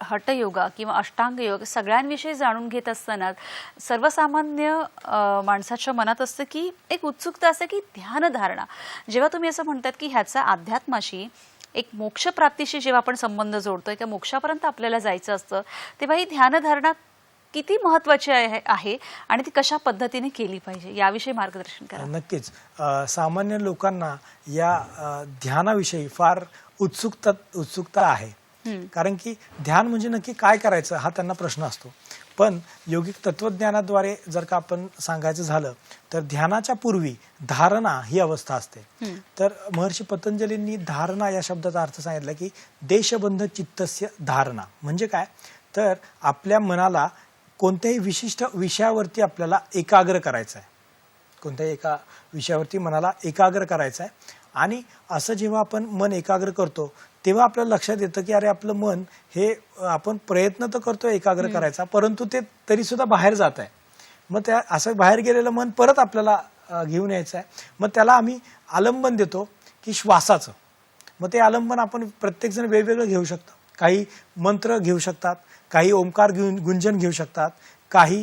हठयोगा किंवा अष्टांग योग सगळ्यांविषयी जाणून घेत असताना सर्वसामान्य माणसाच्या मनात असतं की एक उत्सुकता असते की ध्यानधारणा. जेव्हा तुम्ही असं म्हणतात की ह्याचा अध्यात्माशी एक मोक्षप्राप्तीशी जेव्हा आपण संबंध जोडतोय किंवा मोक्षापर्यंत आपल्याला जायचं असतं, तेव्हा ही ध्यानधारणा किती महत्वाची आहे आणि ती कशा पद्धतीने केली पाहिजे याविषयी मार्गदर्शन करा. नक्कीच. सामान्य लोकांना या ध्यानाविषयी फार उत्सुकता आहे, कारण की ध्यान म्हणजे नक्की काय करायचं हा त्यांना प्रश्न असतो. पण योगिक तत्वज्ञानाद्वारे जर का आपण सांगायचं झालं तर ध्यानाच्या पूर्वी धारणा ही अवस्था असते. तर महर्षी पतंजलींनी धारणा या शब्दाचा अर्थ सांगितला की देशबंध चित्तस्य धारणा. म्हणजे काय, तर आपल्या मनाला कोणत्याही विशिष्ट विषयावरती आपल्याला एकाग्र करायचं आहे, कोणत्याही एका विषयावरती मनाला एकाग्र करायचं आहे. आणि असं जेव्हा आपण मन एकाग्र करतो तेव्हा आपल्याला लक्षात येतं की अरे आपलं मन हे आपण प्रयत्न तर करतोय एकाग्र करायचा, परंतु ते तरी सुद्धा बाहेर जात आहे. मग त्या असं बाहेर गेलेलं मन परत आपल्याला घेऊन यायचं आहे. मग त्याला आम्ही आलंबन देतो की श्वासाचं. मग ते आलंबन आपण प्रत्येकजण वेगवेगळं घेऊ शकतो. काही मंत्र घेऊ शकतात, काही ओंकार गुंजन घेऊ शकतात, काही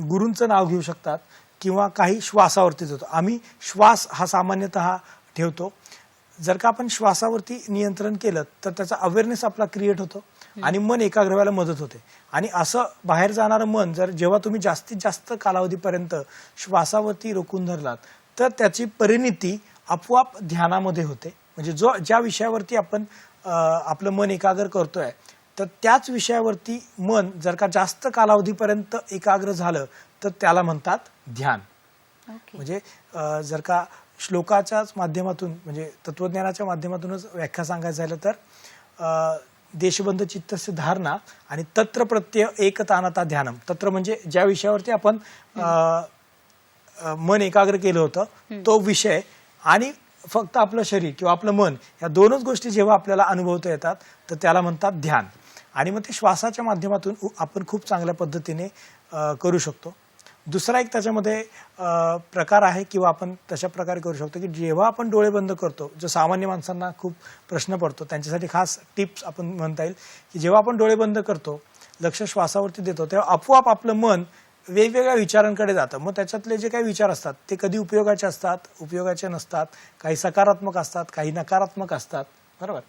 गुरूंचं नाव घेऊ शकतात किंवा काही श्वासावरतीच होतो. आम्ही श्वास हा सामान्यतः ठेवतो. जर का आपण श्वासावरती नियंत्रण केलं तर त्याचा अवेअरनेस आपला क्रिएट होतो आणि मन एकाग्र व्हायला मदत होते. आणि असं बाहेर जाणारं मन जर जेव्हा तुम्ही जास्तीत जास्त कालावधीपर्यंत श्वासावरती रोखून धरलात तर त्याची परिणिती आपोआप ध्यानामध्ये होते. म्हणजे ज्या विषयावरती आपण आपलं मन एकाग्र करतोय तर त्याच विषयावरती मन जर का जास्त कालावधीपर्यंत एकाग्र झालं तर त्याला म्हणतात ध्यान. म्हणजे जर का श्लोकाच्याच माध्यमातून म्हणजे तत्वज्ञानाच्या माध्यमातूनच व्याख्या सांगायचं झालं तर देशबंध चित्तस्य धारणा आणि तत्र प्रत्यय एकतानता ध्यानम. तत्र म्हणजे ज्या विषयावरती आपण मन एकाग्र केलं होतं तो विषय आणि फक्त आपलं शरीर किंवा आपलं मन या दोनच गोष्टी जेव्हा आपल्याला अनुभवता येतात तर त्याला म्हणतात ध्यान. आणि मग ते श्वासाच्या माध्यमातून आपण खूप चांगल्या पद्धतीने करू शकतो. दुसरा एक त्याच्यामध्ये प्रकार आहे किंवा आपण तशा प्रकारे करू शकतो की जेव्हा आपण डोळे बंद करतो, जो सामान्य माणसांना खूप प्रश्न पडतो त्यांच्यासाठी खास टिप्स आपण म्हणता येईल की जेव्हा आपण डोळे बंद करतो, लक्ष श्वासावरती देतो, तेव्हा आपोआप आपलं मन वेगवेगळ्या विचारांकडे जातं. मग त्याच्यातले जे काही विचार असतात ते कधी उपयोगाचे असतात, उपयोगाचे नसतात, काही सकारात्मक असतात, काही नकारात्मक असतात, बरोबर.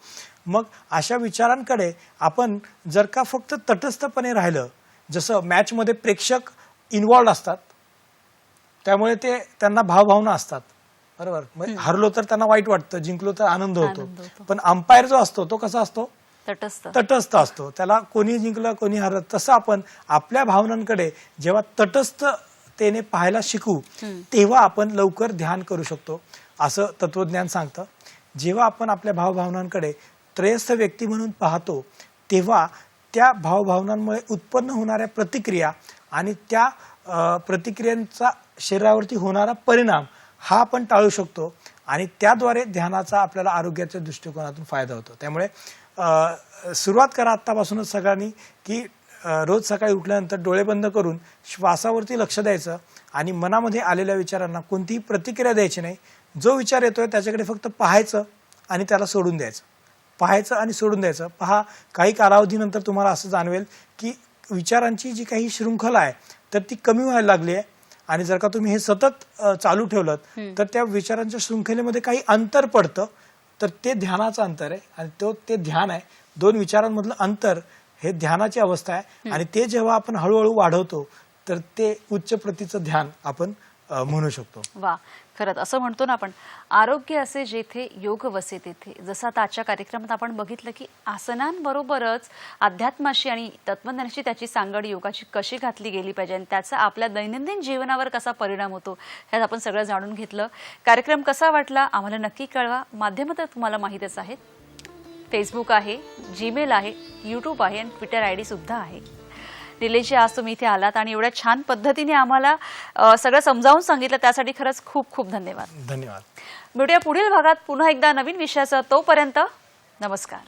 मग अशा विचारांकडे आपण जर का फक्त तटस्थपणे राहिलं, जसं मॅचमध्ये प्रेक्षक इन्व्हॉल्ड असतात त्यामुळे त्यांना भावभावना असतात, बरोबर. हरलो तर त्यांना वाईट वाटतं, जिंकलो तर आनंद होतो. पण अंपायर जो असतो तो कसा असतो, तटस्थ असतो. त्याला कोणी जिंकलं कोणी हरलं. तसं आपण आपल्या भावनांकडे जेव्हा तटस्थतेने पाहायला शिकू तेव्हा आपण लवकर ध्यान करू शकतो असं तत्वज्ञान सांगतं. जेव्हा आपण आपल्या भावभावनांकडे त्रयस्थ व्यक्ती म्हणून पाहतो तेव्हा त्या भावभावनांमुळे उत्पन्न होणाऱ्या प्रतिक्रिया आणि त्या प्रतिक्रियांचा शरीरावरती होणारा परिणाम हा आपण टाळू शकतो आणि त्याद्वारे ध्यानाचा आपल्याला आरोग्याच्या दृष्टिकोनातून फायदा होतो. त्यामुळे सुरुवात करा आत्तापासूनच सगळ्यांनी की रोज सकाळी उठल्यानंतर डोळे बंद करून श्वासावरती लक्ष द्यायचं आणि मनामध्ये आलेल्या विचारांना कोणतीही प्रतिक्रिया द्यायची नाही. जो विचार येतोय त्याच्याकडे फक्त पाहायचं आणि त्याला सोडून द्यायचं, पाहायचं आणि सोडून द्यायचं. पहा, काही कालावधीनंतर तुम्हाला असं जाणवेल की विचारांची जी काही शृंखला आहे तर ती कमी व्हायला लागली आहे आणि जर का तुम्ही हे सतत चालू ठेवलं तर त्या विचारांच्या शृंखलेमध्ये काही अंतर पडतं, तर ते ध्यानाचं अंतर आहे आणि ते ध्यान आहे. दोन विचारांमधलं अंतर हे ध्यानाची अवस्था आहे आणि ते जेव्हा आपण हळूहळू वाढवतो तर ते उच्च प्रतीचं ध्यान आपण म्हणू शकतो. वा, खरंच असं म्हणतो ना आपण, आरोग्य असे जेथे योग वसे तेथे. जसं आता आजच्या कार्यक्रमात आपण बघितलं की आसनांबरोबरच अध्यात्माशी आणि तत्वज्ञानाशी त्याची सांगड योगाची कशी घातली गेली पाहिजे आणि त्याचा आपल्या दैनंदिन जीवनावर कसा परिणाम होतो ह्यात आपण सगळं जाणून घेतलं. कार्यक्रम कसा वाटला आम्हाला नक्की कळवा. माध्यमं तर तुम्हाला माहीतच आहेत, फेसबुक आहे, जीमेल आहे, यूट्यूब आहे आणि ट्विटर ID सुद्धा आहे. निलेशजी, आज तुम्ही इथे आलात आणि एवढ्या छान पद्धतीने आम्हाला सगळं समजावून सांगितलं, त्यासाठी खरंच खूप खूप धन्यवाद. धन्यवाद. भेटूया पुढील भागात पुन्हा एकदा नवीन विषयासह. तोपर्यंत नमस्कार.